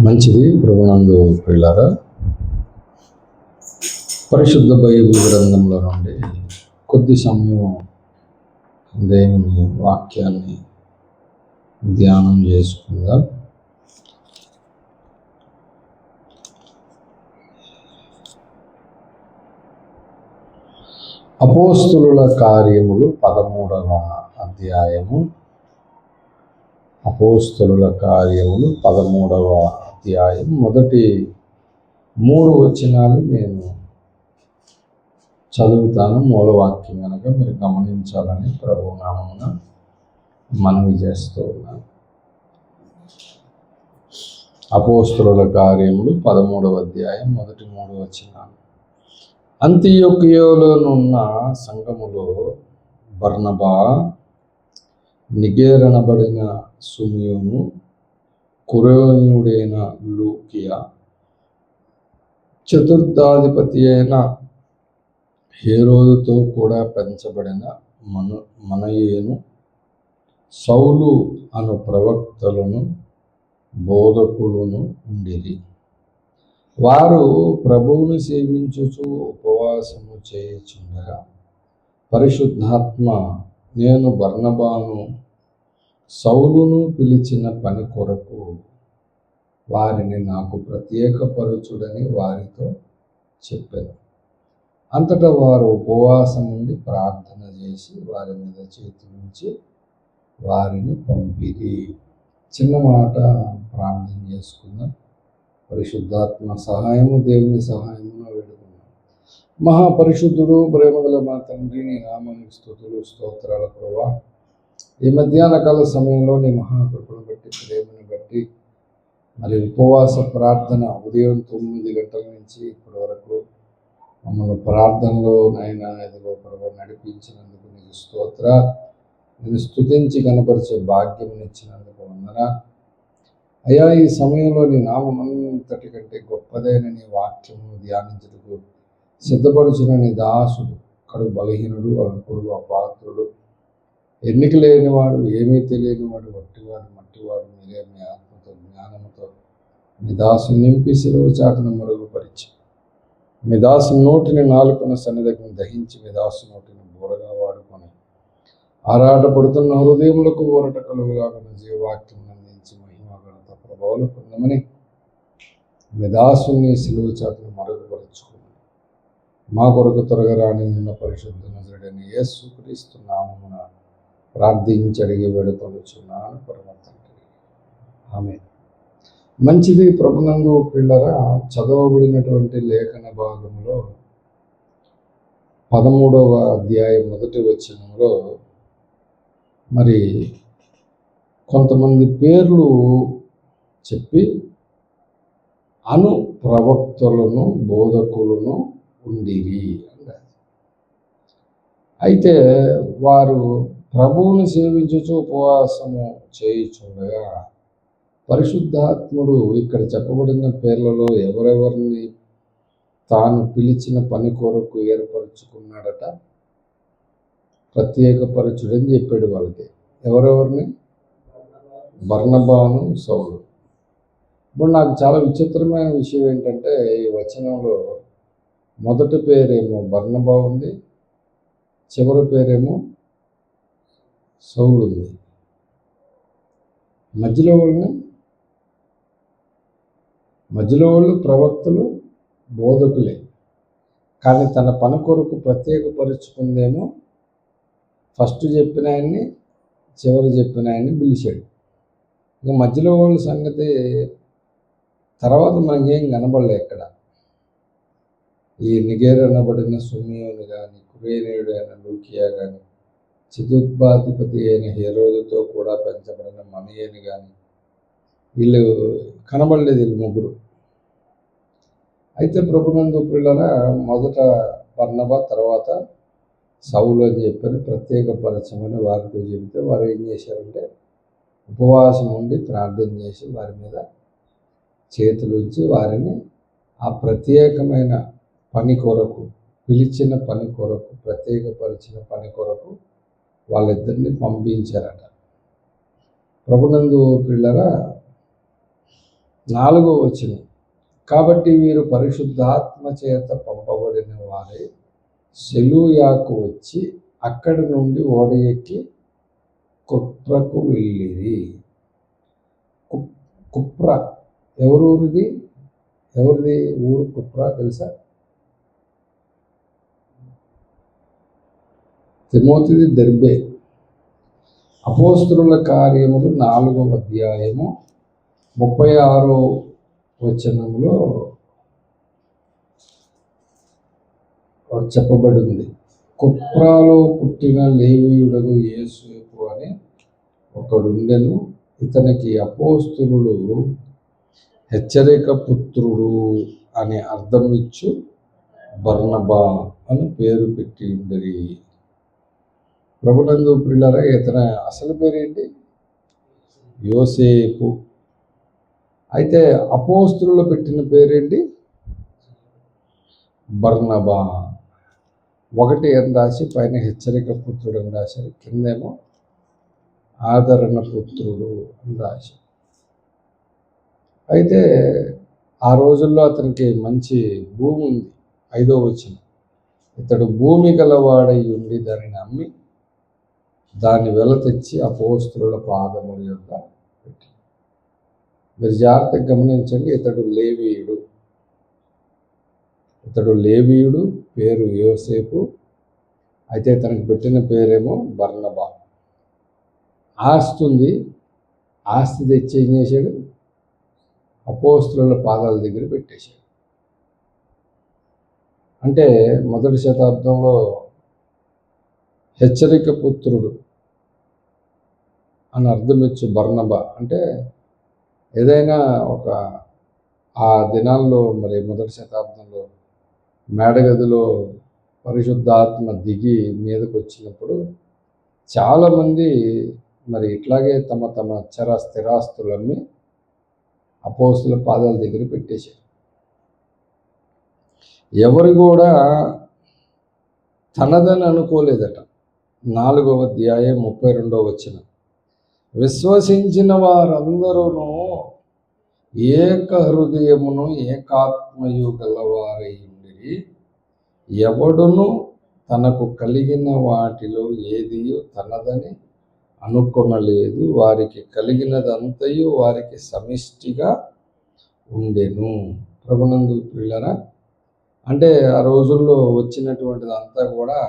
మంచిది ప్రభునందు ప్రియులారా, పరిశుద్ధ బైబిల్ గ్రంథంలో నుండి కొద్ది సమయం దేవుని వాక్యాన్ని ధ్యానం చేసుకుందాం. అపోస్తులుల కార్యములు 13వ అధ్యాయము. అపోస్తులుల కార్యములు 13వ అధ్యాయం మొదటి 3 వచనాలు నేను చదువుతాను. మూలవాక్యం కనుక మీరు గమనించాలని ప్రభు నామమున మనవి చేస్తూ ఉన్నాను. అపోస్తులుల కార్యములు 13వ అధ్యాయం మొదటి 3 వచనాలు. అంతియొకయలోనున్న సంఘములో బర్నబా, నిగేరనబడిన సుమియోను, కురేనీయుడైన లూకియా, చతుర్థాధిపతి అయిన హేరోదుతో కూడా పెంచబడిన మనయేను, సౌలు అను ప్రవక్తలను బోధకులను ఉండిరి. వారు ప్రభువును సేవించుచు ఉపవాసము చేయుచుండగా పరిశుద్ధాత్మ, నేను బర్నబాను సౌలును పిలిచిన పని కొరకు వారిని నాకు ప్రత్యేకపరచుడని వారితో చెప్పాను. అంతటా వారు ఉపవాసం నుండి ప్రార్థన చేసి వారి మీద చేతి నుంచి వారిని పంపిరి. చిన్న మాట ప్రార్థన చేసుకుందాం. పరిశుద్ధాత్మ సహాయము, దేవుని సహాయమును వేడుకుందాం. మహాపరిశుద్ధుడు, ప్రేమగల మా తండ్రి, నీ నామానికి స్తుతులు స్తోత్రాల ప్రభువా. ఈ మధ్యాహ్న కాల సమయంలో నీ మహాకృపను బట్టి, ప్రేమను బట్టి, మరి ఉపవాస ప్రార్థన ఉదయం 9 గంటల నుంచి ఇప్పటి వరకు మమ్మల్ని ప్రార్థనలో నాయనా ఎదుగో ప్రభు నడిపించినందుకు నీకు స్తోత్ర. నేను స్తుతించి కనపరిచే భాగ్యం ఇచ్చినందుకు వందన అయ్యా. ఈ సమయంలో నీ నామమంతటి కంటే గొప్పదైన నీ వాక్యమును ధ్యానించుటకు సిద్ధపడుచున్న నీ దాసుడు, కడు బలహీనుడు, అల్పుడు, అపాత్రుడు, ఎన్నిక లేనివాడు, ఏమీ తెలియనివాడు, వట్టివాడు, మట్టివాడు, మీరే మీ ఆత్మతో జ్ఞానంతో మీ దాసు నింపి సిలువ చాటును మరుగుపరిచి, మీ దాసు నోటిని నాలుకన సన్నిధిని దహించి, మీ దాసు నోటిని బోరగా వాడుకొని ఆరాటపడుతున్న హృదయములకు ఊరట కలుగులాగా జీవవాక్యం అందించి మహిమ ఘనత ప్రభావాలు పొందమని మీ దాసుని సిలువ చాటును మరుగుపరుచుకుని మా కొరకు త్వరగా రాని ఉన్న పరిశుద్ధ నజరుడైన యేసుక్రీస్తు నామమున ప్రార్థించి అడిగి వేడుకొనుచున్నాను పరమ తండ్రి, ఆమేన్. మంచిది ప్రభునందు పిల్లరా, చదవబడినటువంటి లేఖన భాగంలో 13వ అధ్యాయం మొదటి వచనంలో మరి కొంతమంది పేర్లు చెప్పి అను ప్రవక్తలను బోధకులను ఉండిరి అన్నారు. అయితే వారు ప్రభువును సేవించుచు ఉపవాసము చేయుచుండగా పరిశుద్ధాత్ముడు ఇక్కడ చెప్పబడిన పేర్లలో ఎవరెవరిని తాను పిలిచిన పని కొరకు ఏర్పరచుకున్నాడట, ప్రత్యేకపరచుడని చెప్పాడు వాళ్ళకి. ఎవరెవరిని? బర్నబాను, సౌలు. ఇప్పుడు నాకు చాలా విచిత్రమైన విషయం ఏంటంటే, ఈ వచనంలో మొదటి పేరేమో బర్నబా ఉంది, చివరి పేరేమో సౌలు ఉంది. మధ్యలో వాళ్ళు ప్రవక్తలు, బోధకులే. కానీ తన పని కొరకు ప్రత్యేకపరుచుకుందేమో ఫస్ట్ చెప్పిన ఆయన్ని, చివరి చెప్పిన ఆయన్ని పిలిచాడు. ఇక మధ్యలో వాళ్ళ సంగతి తర్వాత మనకేం కనబడలే. ఎక్కడ ఈ నిగేరనబడిన సుమియోను కానీ, కురేనీయుడైన లూకియా కానీ, చతుర్థాధిపతి అయిన హేరోదుతో కూడా పెంచబడిన మనయేను కానీ, వీళ్ళు కనబడలేదు, వీళ్ళు ముగ్గురు. అయితే ప్రభునందు పిల్లల మొదట బర్నబా, తర్వాత సౌలు అని చెప్పని ప్రత్యేకపరచమని వారితో చెబితే వారు ఏం చేశారంటే ఉపవాసం ఉండి ప్రార్థన చేసి వారి మీద చేతులు ఉంచి వారిని ఆ ప్రత్యేకమైన పని కొరకు, పిలిచిన పని కొరకు, ప్రత్యేకపరిచిన పని కొరకు వాళ్ళిద్దరిని పంపించారట. ప్రభునందు పిల్లల 4వ వచనం, కాబట్టి వీరు పరిశుద్ధాత్మ చేత పంపబడిన వారే సెలూయాకు వచ్చి అక్కడి నుండి ఓడ ఎక్కి కుప్రకు వెళ్ళిరి. కుప్ర ఎవరిది ఊరు? కుప్ర తెలుసా? తిమోతిది దెర్బే. అపోస్తలుల కార్యములు 4వ అధ్యాయము 36వ వచనంలో చెప్పబడింది. కుప్రాలో పుట్టిన లేవీయుడగు యోసేపు అని ఒకడుండెను. ఇతనికి అపోస్తలులు హెచ్చరిక పుత్రుడు అని అర్థం ఇచ్చు బర్నబా అని పేరు పెట్టి ఉండరి. ప్రభునందు ప్రియులారా, ఇతని అసలు పేరేంటి? యోసేపు. అయితే అపోస్తలులు పెట్టిన పేరేంటి? బర్నబా. ఒకటి అని రాసి పైన హెచ్చరిక పుత్రుడు అని రాశారు, కిందేమో ఆదరణ పుత్రుడు అని రాశారు. అయితే ఆ రోజుల్లో అతనికి మంచి భూమి ఉంది. 5వ వచనం, ఇతడు భూమి గలవాడై ఉండి దానిని అమ్మి దాన్ని వెల తెచ్చి అపోస్తలుల పాదముల యొద్ద పెట్టి. మీరు జాగ్రత్తగా గమనించండి. ఇతడు లేవీయుడు, పేరు యోసేపు. అయితే తనకు పెట్టిన పేరేమో బర్నబా. ఆస్తి ఉంది. ఆస్తి తెచ్చి ఏం చేశాడు? అపోస్తలుల పాదాల దగ్గర పెట్టేశాడు. అంటే మొదటి శతాబ్దంలో హెచ్చరిక పుత్రుడు అని అర్థమిచ్చు బర్నబా అంటే ఏదైనా ఒక ఆ దినాల్లో మరి మొదటి శతాబ్దంలో మేడగదిలో పరిశుద్ధాత్మ దిగి మీదకు వచ్చినప్పుడు చాలామంది మరి ఇట్లాగే తమ తమ స్థిరాస్తులన్నీ అపోస్తలుల పాదాల దగ్గర పెట్టేశారు. ఎవరు కూడా తనదని అనుకోలేదట. 4వ అధ్యాయం 32వ వచనం, విశ్వసించిన వారందరూ ఏక హృదయమును ఏకాత్మయు గలవారై ఉండిరి. ఎవడును తనకు కలిగిన వాటిలో ఏదియో తనదని అనుకొనలేదు. వారికి కలిగినదంతయు వారికి సమిష్టిగా ఉండెను. ప్రభునందు ప్రియులారా, అంటే ఆ రోజుల్లో వచ్చినటువంటిది అంతా కూడా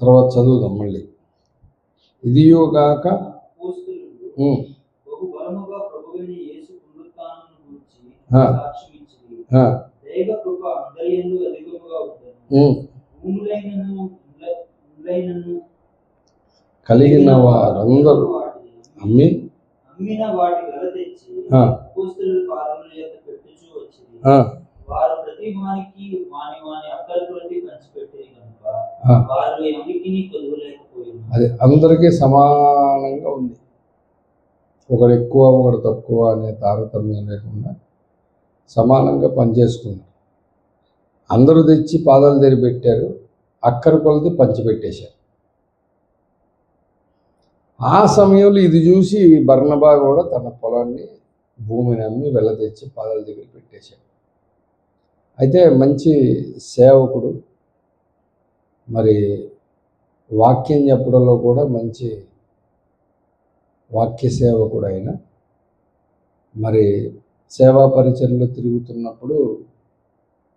తర్వాత చదువుదాం మళ్ళీ. ఇదియోగాక కలిగిన వారందరూ అమ్మిన వాటి వెల తెచ్చి అపోస్తలుల పాదముల యొద్ద పెట్టుచూ వచ్చిరి. వారు ప్రతి వానికి వాని అక్కరకు ప్రతి పంచిపెట్టేది కనుక వారు ఎవరికిని కొలువలేకపోయారు. అది అందరికీ సమానంగా ఉంది. ఒకడు ఎక్కువ ఒకడు తక్కువ అనే తారతమ్యం లేకుండా సమానంగా పనిచేసుకున్నారు. అందరూ తెచ్చి పాదాలు దగ్గర పెట్టారు. అక్కర కొలది పంచిపెట్టేశారు. ఆ సమయంలో ఇది చూసి బర్నబా కూడా తన పొలాన్ని భూమిని అమ్మి వెళ్ళ తెచ్చి పాదాల దగ్గర పెట్టేశాడు. అయితే మంచి సేవకుడు, మరి వాక్యం చెప్పడంలో కూడా మంచి వాక్య సేవకుడు ఆయన. మరి సేవా పరిచర్లో తిరుగుతున్నప్పుడు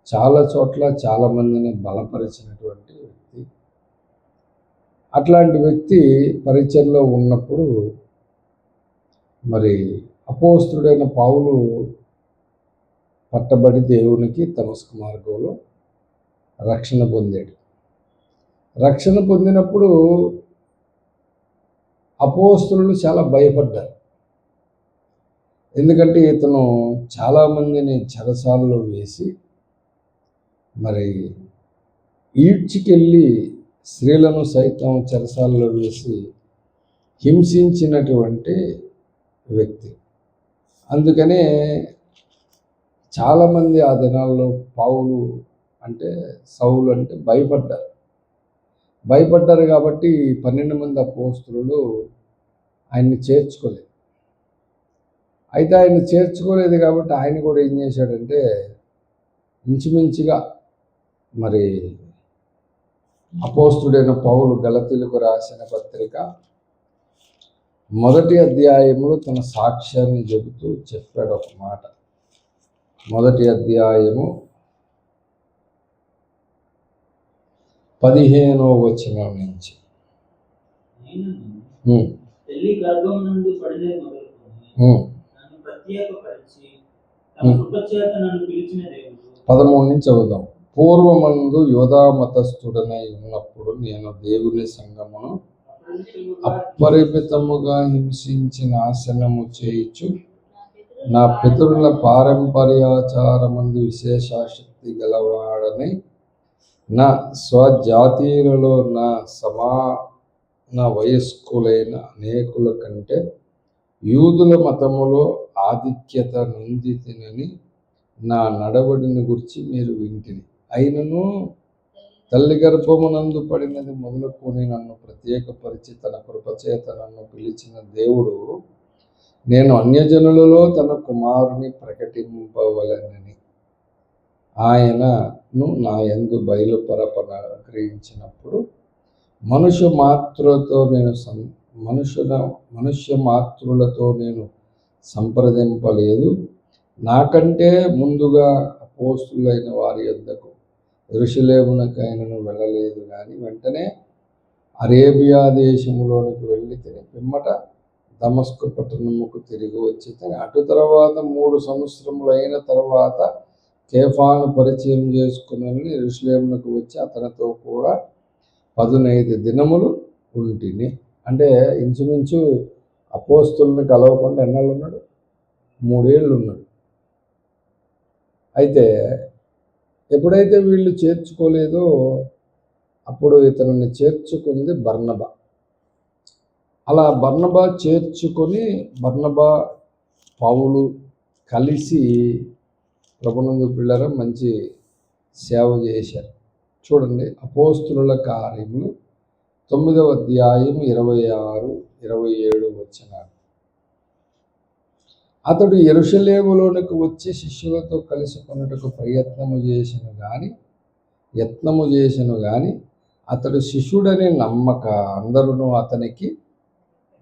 చాలా చోట్ల చాలామందిని బలపరిచినటువంటి వ్యక్తి. అట్లాంటి వ్యక్తి పరిచర్లో ఉన్నప్పుడు మరి అపోస్తలుడైన పౌలు పట్టబడి దేవునికి దమస్కు మార్గంలో రక్షణ పొందాడు. రక్షణ పొందినప్పుడు అపోస్తలులు చాలా భయపడ్డారు. ఎందుకంటే ఇతను చాలామందిని చెరసాలలో వేసి మరి ఈడ్చికెళ్ళి స్త్రీలను సైతం చెరసాలలో వేసి హింసించినటువంటి వ్యక్తి. అందుకనే చాలామంది ఆ దినాల్లో సౌలు అంటే భయపడ్డారు కాబట్టి 12 మంది అపోస్తలులు ఆయన్ని చేర్చుకోలేదు. అయితే ఆయన చేర్చుకోలేదు కాబట్టి ఆయన కూడా ఏం చేశాడంటే ఇంచుమించుగా మరి అపోస్తుడైన పౌలు గలతీలకు రాసిన పత్రిక మొదటి అధ్యాయంలో తన సాక్ష్యాన్ని చెబుతూ చెప్పాడు ఒక మాట. మొదటి అధ్యాయము 15వ వచనం నుంచి తల్లి గర్భం నుండి పడిన నన్ను ప్రత్యేకపరిచి తన కృప చేత నన్ను పిలిచిన దేవుడు. 13 నుంచి చదువుదాం. పూర్వమందు యోధా మతస్థుడనై ఉన్నప్పుడు నేను దేవుని సంఘమును అపరిమితముగా హింసించి నాశనము చేయుచు నా పితరుల పారంపర్యాచారమందు విశేషాశక్తి గలవాడని నా స్వజాతీయులలో నా సమాన వయస్కులైన అనేకుల కంటే యూదుల మతములో ఆధిక్యత నొందితినని నా నడవడిని గురించి మీరు వింటిని. అయినను తల్లి గర్భమునందు పడినది మొదలుకొని నన్ను ప్రత్యేకపరిచి తన కృపచేత నన్ను పిలిచిన దేవుడు నేను అన్యజనులలో తన కుమారుని ప్రకటింపవలెనని ఆయనను నా యందు బయలుపరపన గ్రహించినప్పుడు మనుష్య మాతృలతో నేను సంప్రదింపలేదు. నాకంటే ముందుగా అపోస్తులైన వారి యొద్దకు యెరూషలేమునకైనను వెళ్ళలేదు, కానీ వెంటనే అరేబియా దేశములోనికి వెళ్ళి పిమ్మట దమస్కు పట్టణముకు తిరిగి వచ్చి అటు తర్వాత 3 సంవత్సరములైన తర్వాత కేఫాను పరిచయం చేసుకుని యెరూషలేమునకు వచ్చి అతనితో కూడా 15 దినములు ఉంటిని. అంటే ఇంచుమించు అపోస్తుల్ని కలవకుండా ఎన్నాళ్ళు ఉన్నాడు? 3 ఏళ్ళు ఉన్నాడు. అయితే ఎప్పుడైతే వీళ్ళు చేర్చుకోలేదో అప్పుడు ఇతనిని చేర్చుకుంది బర్నబా. అలా బర్నబా చేర్చుకొని బర్నబా పౌలు కలిసి ప్రభునందు పిల్లలు మంచి సేవ చేశారు. చూడండి, అపోస్తుల కార్యములు 9వ అధ్యాయం 26, 27 వచనాలు. అతడు యెరూషలేములోనికి వచ్చి శిష్యులతో కలిసి కొనుటకు యత్నము చేసెను గాని అతడు శిష్యుడని నమ్మక అందరూ అతనికి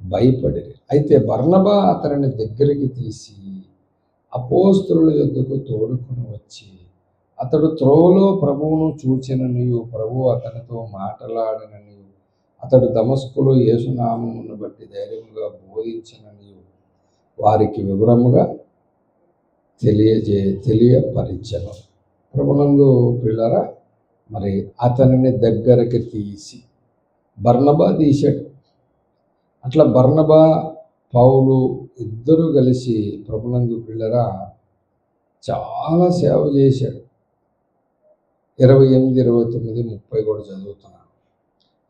భయపడిరి. అయితే బర్నబా అతనిని దగ్గరికి తీసి అపోస్తలుల యొద్దకు తోడుకొని వచ్చి అతడు త్రోవలో ప్రభువును చూచెననియు ప్రభువు అతనితో మాట్లాడిననియు అతడు దమస్కులో యేసునామమును బట్టి ధైర్యముగా బోధించిననియు వారికి వివరముగా తెలియపరిచెను. ప్రభునందు పిల్లరా, మరి అతనిని దగ్గరికి తీసి బర్నబా తీశాడు. అట్లా బర్నబా పౌలు ఇద్దరు కలిసి ప్రభునందు పిల్లరా చాలా సేవ చేశాడు. 28, 29, 30 కూడా చదువుతున్నాను.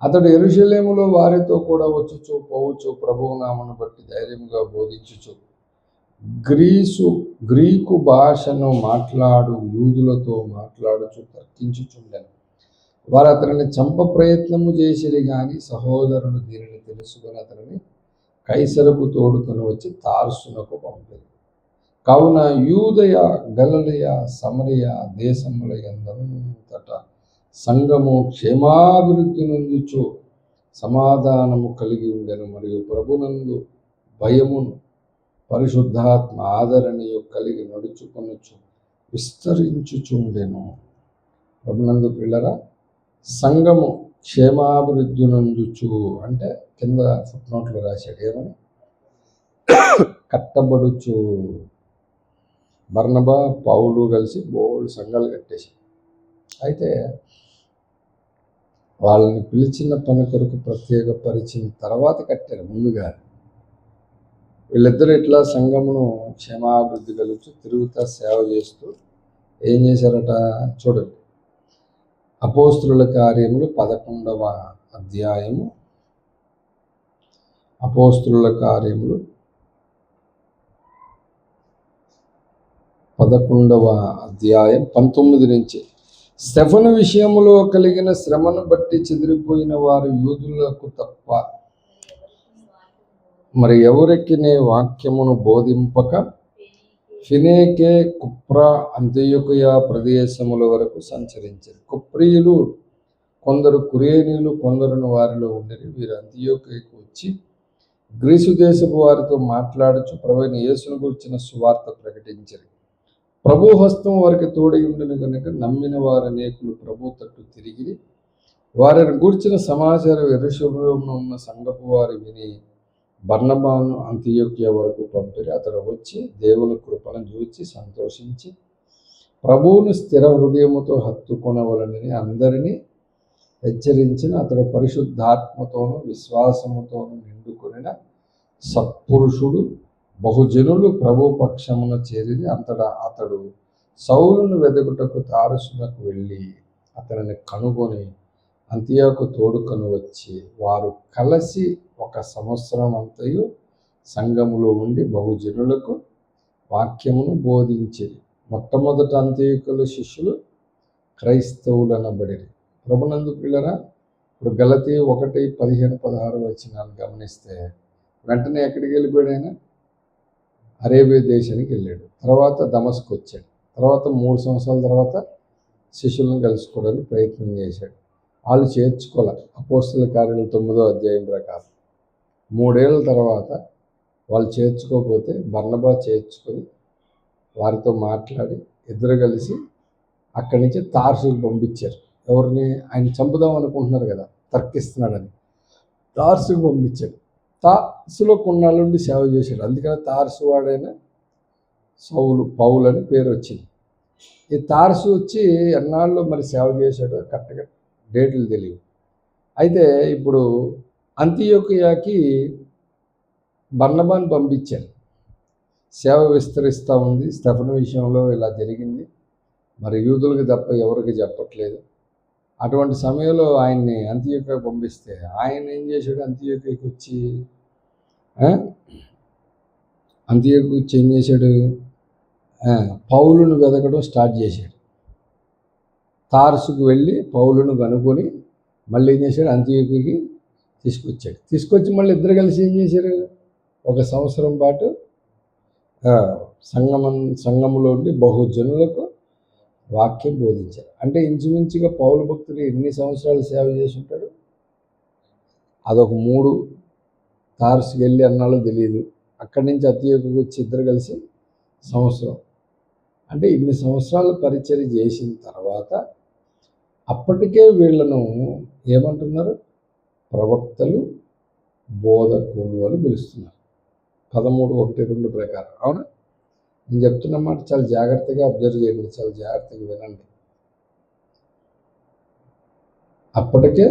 అతడు యెరూషలేములో వారితో కూడా వచ్చుచు పోవచ్చు ప్రభువు నామమును బట్టి ధైర్యంగా బోధించుచు గ్రీకు భాషను మాట్లాడు యూదులతో మాట్లాడుచు తర్కించుచుండెను. వారు అతనిని చంప ప్రయత్నము చేసిరి గాని సహోదరుడు దీనిని తెలుసుకొని అతనిని కైసరకు తోడుకొని వచ్చి తార్సునకు పంపారు. కావున యూదయ, గలిలయ, సమరయ దేశముల యందంతటా సంఘము క్షేమాభివృద్ధి నొందుచు సమాధానము కలిగి ఉండెను. మరియు ప్రభునందు భయమును పరిశుద్ధాత్మ ఆదరణీయు కలిగి నడుచుకొనుచు విస్తరించుచుండెను. ప్రభునందు పిల్లరా, సంఘము క్షేమాభివృద్ధి నొందుచు అంటే కింద ఫుట్నోట్లో రాశాడు ఏమని, కట్టబడుచు. బర్నబా పౌలు కలిసి బోల్డ్ సంఘాలు కట్టేశారు. అయితే వాళ్ళని పిలిచిన పని కొరకు ప్రత్యేక పరిచిన తర్వాత కట్టారు. ముందుగా వీళ్ళిద్దరూ ఇట్లా సంఘమును క్షేమాభివృద్ధి కలుగుతూ తిరుగుతా సేవ చేస్తూ ఏం చేశారట చూడండి. అపోస్తుల కార్యములు 11వ అధ్యాయము, అపోస్తుల కార్యములు 11వ అధ్యాయం 19 నుంచి. స్టెఫను విషయములో కలిగిన శ్రమను బట్టి చెదిరిపోయిన వారు యూదులకు తప్ప మరి ఎవరికి నీ వాక్యమును బోధింపక ఫినేకే కుప్రా అంత్యొకయ ప్రదేశముల వరకు సంచరించారు. కుప్రియులు కొందరు కురేనీయులు కొందరును వారిలో ఉండేది. వీరు అంత్యొకయకు వచ్చి గ్రీసు దేశపు వారితో మాట్లాడుచు ప్రభువైన యేసును గురించిన సువార్త ప్రకటించారు. ప్రభు హస్తం వారికి తోడై ఉండను కనుక నమ్మిన వారు అనేకులు ప్రభు తట్టు తిరిగి వారిని గూర్చిన సమాచారం యెరూషలేములో ఉన్న సంఘపు వారు విని బర్నబాను అంతియోక్య వరకు పంపిరి. అతడు వచ్చి దేవుని కృపను చూచి సంతోషించి ప్రభువును స్థిర హృదయముతో హత్తుకొనవలనని అందరినీ హెచ్చరించిన. అతడు పరిశుద్ధాత్మతోనూ విశ్వాసముతోనూ నిండుకొనిన సత్పురుషుడు. బహుజనులు ప్రభు పక్షమున చేరి అంతటా అతడు సౌలును వెదకుటకు తారుసునకు వెళ్ళి అతనిని కనుగొని అంతియోకు తోడుకొని వచ్చి వారు కలిసి 1 సంవత్సరం అంతయు సంఘములో ఉండి బహుజనులకు వాక్యమును బోధించిరి. మొట్టమొదట అంత్యోకుల శిష్యులు క్రైస్తవులనబడిరి. ప్రభునందు పిల్లరా, ఇప్పుడు గలతీ 1:15-16 వచనాలు గమనిస్తే వెంటనే ఎక్కడికి వెళ్ళిపోయాడు ఆయన? అరేబియా దేశానికి వెళ్ళాడు. తర్వాత దమస్కు వచ్చాడు. తర్వాత 3 సంవత్సరాల తర్వాత శిష్యులను కలుసుకోవడానికి ప్రయత్నం చేశాడు. వాళ్ళు చేర్చుకోలే. అపోస్తల కార్యాలు 9వ అధ్యాయం ప్రకారం 3 ఏళ్ళ తర్వాత వాళ్ళు చేర్చుకోకపోతే బర్నబా చేర్చుకొని వారితో మాట్లాడి ఇద్దరు కలిసి అక్కడి నుంచి తార్సుకు పంపించారు. ఎవరిని? ఆయన చంపుదాం అనుకుంటున్నారు కదా, తర్కిస్తున్నాడని తార్సుకు పంపించాడు. తార్సులో కొన్నాళ్ళ నుండి సేవ చేశాడు. అందుకని తార్సు వాడైన పౌలు అని పేరు వచ్చింది. ఈ తార్సు వచ్చి ఎన్నాళ్ళు మరి సేవ చేశాడో కరెక్ట్గా డేట్లు తెలియవు. అయితే ఇప్పుడు అంతియోకియాకి బర్నబాను పంపించారు. సేవ విస్తరిస్తూ ఉంది. స్టెఫను విషయంలో ఇలా జరిగింది, మరి యూదులకు తప్ప ఎవరికి చెప్పట్లేదు. అటువంటి సమయంలో ఆయన్ని అంతియోకియాకు పంపిస్తే ఆయన ఏం చేశాడు? అంతియోకియాకి వచ్చి ఏం చేశాడు? పౌలును వెతకడం స్టార్ట్ చేశాడు. తార్సుకు వెళ్ళి పౌలును కనుక్కొని మళ్ళీ ఏం చేశాడు? అంతియోకియాకి తీసుకొచ్చాడు. తీసుకొచ్చి మళ్ళీ ఇద్దరు కలిసి ఏం చేశారు? 1 సంవత్సరం పాటు సంఘములో ఉండి బహుజనులకు వాక్యం బోధించారు. అంటే ఇంచుమించుగా పౌలు భక్తుడు ఎన్ని సంవత్సరాలు సేవ చేసి ఉంటాడు? అదొక 3. తార్సుకు వెళ్ళి అన్నాళ్ళు తెలియదు. అక్కడి నుంచి అంతియోకియాకి వచ్చి ఇద్దరు కలిసి సంవత్సరం. అంటే ఇన్ని సంవత్సరాలు పరిచర్య చేసిన తర్వాత అప్పటికే వీళ్ళను ఏమంటున్నారు? ప్రవక్తలు, బోధకులు అని పిలుస్తున్నారు. 13:1-2 ప్రకారం. అవునా? నేను చెప్తున్న మాట చాలా జాగ్రత్తగా అబ్జర్వ్ చేయండి, చాలా జాగ్రత్తగా వినండి. అప్పటికే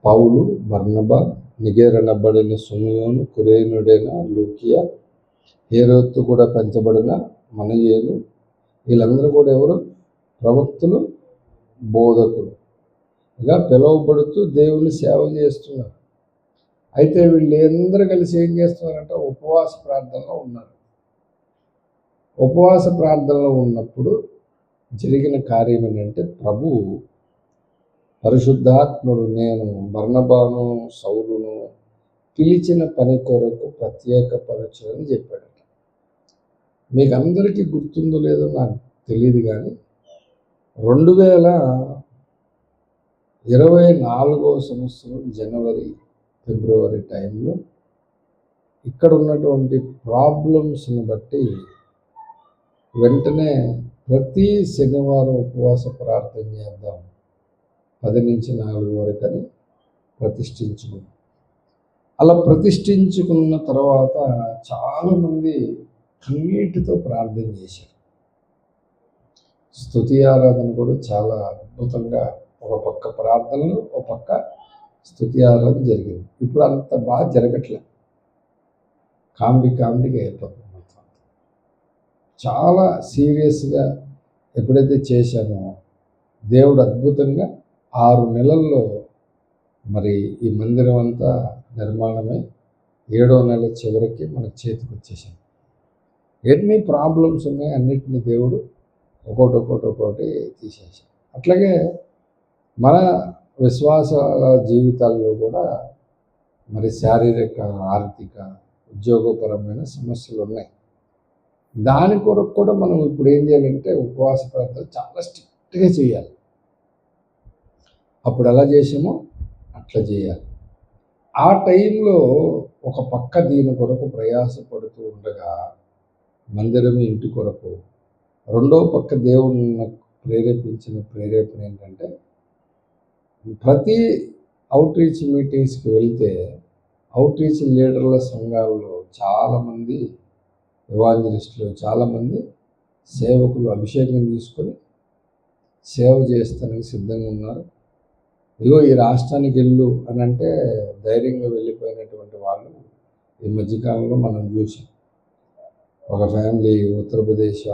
పౌలు, బర్నబా, నిగేర్ అనబడిన సుమియోను, కురేనుడైన లూకియా, హేరోతు కూడా పెంచబడిన మనయేలు, వీళ్ళందరూ కూడా ఎవరు? ప్రవక్తులు, బోధకులు. ఇలా పిలువబడుతూ దేవుని సేవ చేస్తున్నారు. అయితే వీళ్ళందరూ కలిసి ఏం చేస్తున్నారంటే ఉపవాస ప్రార్థనలో ఉన్నారు. ఉపవాస ప్రార్థనలో ఉన్నప్పుడు జరిగిన కార్యం ఏంటంటే ప్రభువు పరిశుద్ధాత్ముడు నేను బర్నబాను, సౌలును పిలిచిన పని కొరకు ప్రత్యేకపరచులని చెప్పాడట. మీకు అందరికీ గుర్తుందో లేదో నాకు తెలియదు, కానీ 2024వ సంవత్సరం జనవరి, ఫిబ్రవరి టైంలో ఇక్కడ ఉన్నటువంటి ప్రాబ్లమ్స్ని బట్టి వెంటనే ప్రతి శనివారం ఉపవాస ప్రార్థన చేద్దాం 10 నుంచి 4 వరకు అని ప్రతిష్ఠించుకున్నాం. అలా ప్రతిష్ఠించుకున్న తర్వాత చాలామంది కన్నీటితో ప్రార్థన చేశారు. స్తుతి ఆరాధన కూడా చాలా అద్భుతంగా, ఒక పక్క ప్రార్థనలు, ఒక పక్క స్తుతి ఆరాధన జరిగింది. ఇప్పుడు అంత బాగా జరగట్లే, కామెడీగా అయిపోతుంది. చాలా సీరియస్గా ఎప్పుడైతే చేశామో దేవుడు అద్భుతంగా 6 నెలల్లో మరి ఈ మందిరం అంతా నిర్మాణమై 7వ నెల చివరికి మనకు చేతికి వచ్చేసాం. ఎన్ని ప్రాబ్లమ్స్ ఉన్నాయి అన్నిటినీ దేవుడు ఒక్కొక్కటి తీసేసాం. అట్లాగే మన విశ్వాస జీవితాల్లో కూడా మరి శారీరక, ఆర్థిక ఉద్యోగపరమైన సమస్యలు ఉన్నాయి. దాని కొరకు కూడా మనం ఇప్పుడు ఏం చేయాలంటే ఉపవాస ప్రార్థన చాలా స్ట్రిక్ట్గా చేయాలి. అప్పుడు ఎలా చేసామో అట్లా చేయాలి. ఆ టైంలో ఒక పక్క దీని కొరకు ప్రయాసపడుతూ ఉండగా మందిరం ఇంటి కొరకు, రెండో పక్క దేవుని ప్రేరేపణ ఏంటంటే ప్రతి అవుట్ రీచ్ మీటింగ్స్కి వెళ్తే అవుట్ రీచ్ లీడర్ల సంఘాల్లో చాలామంది ఎవాంజలిస్టులు, చాలామంది సేవకులు అభిషేకం తీసుకొని సేవ చేస్తానికి సిద్ధంగా ఉన్నారు. ఇగో ఈ రాష్ట్రానికి వెళ్ళు అని అంటే ధైర్యంగా వెళ్ళిపోయినటువంటి వాళ్ళు ఈ మధ్యకాలంలో మనం చూసాం. ఒక ఫ్యామిలీ ఉత్తరప్రదేశ్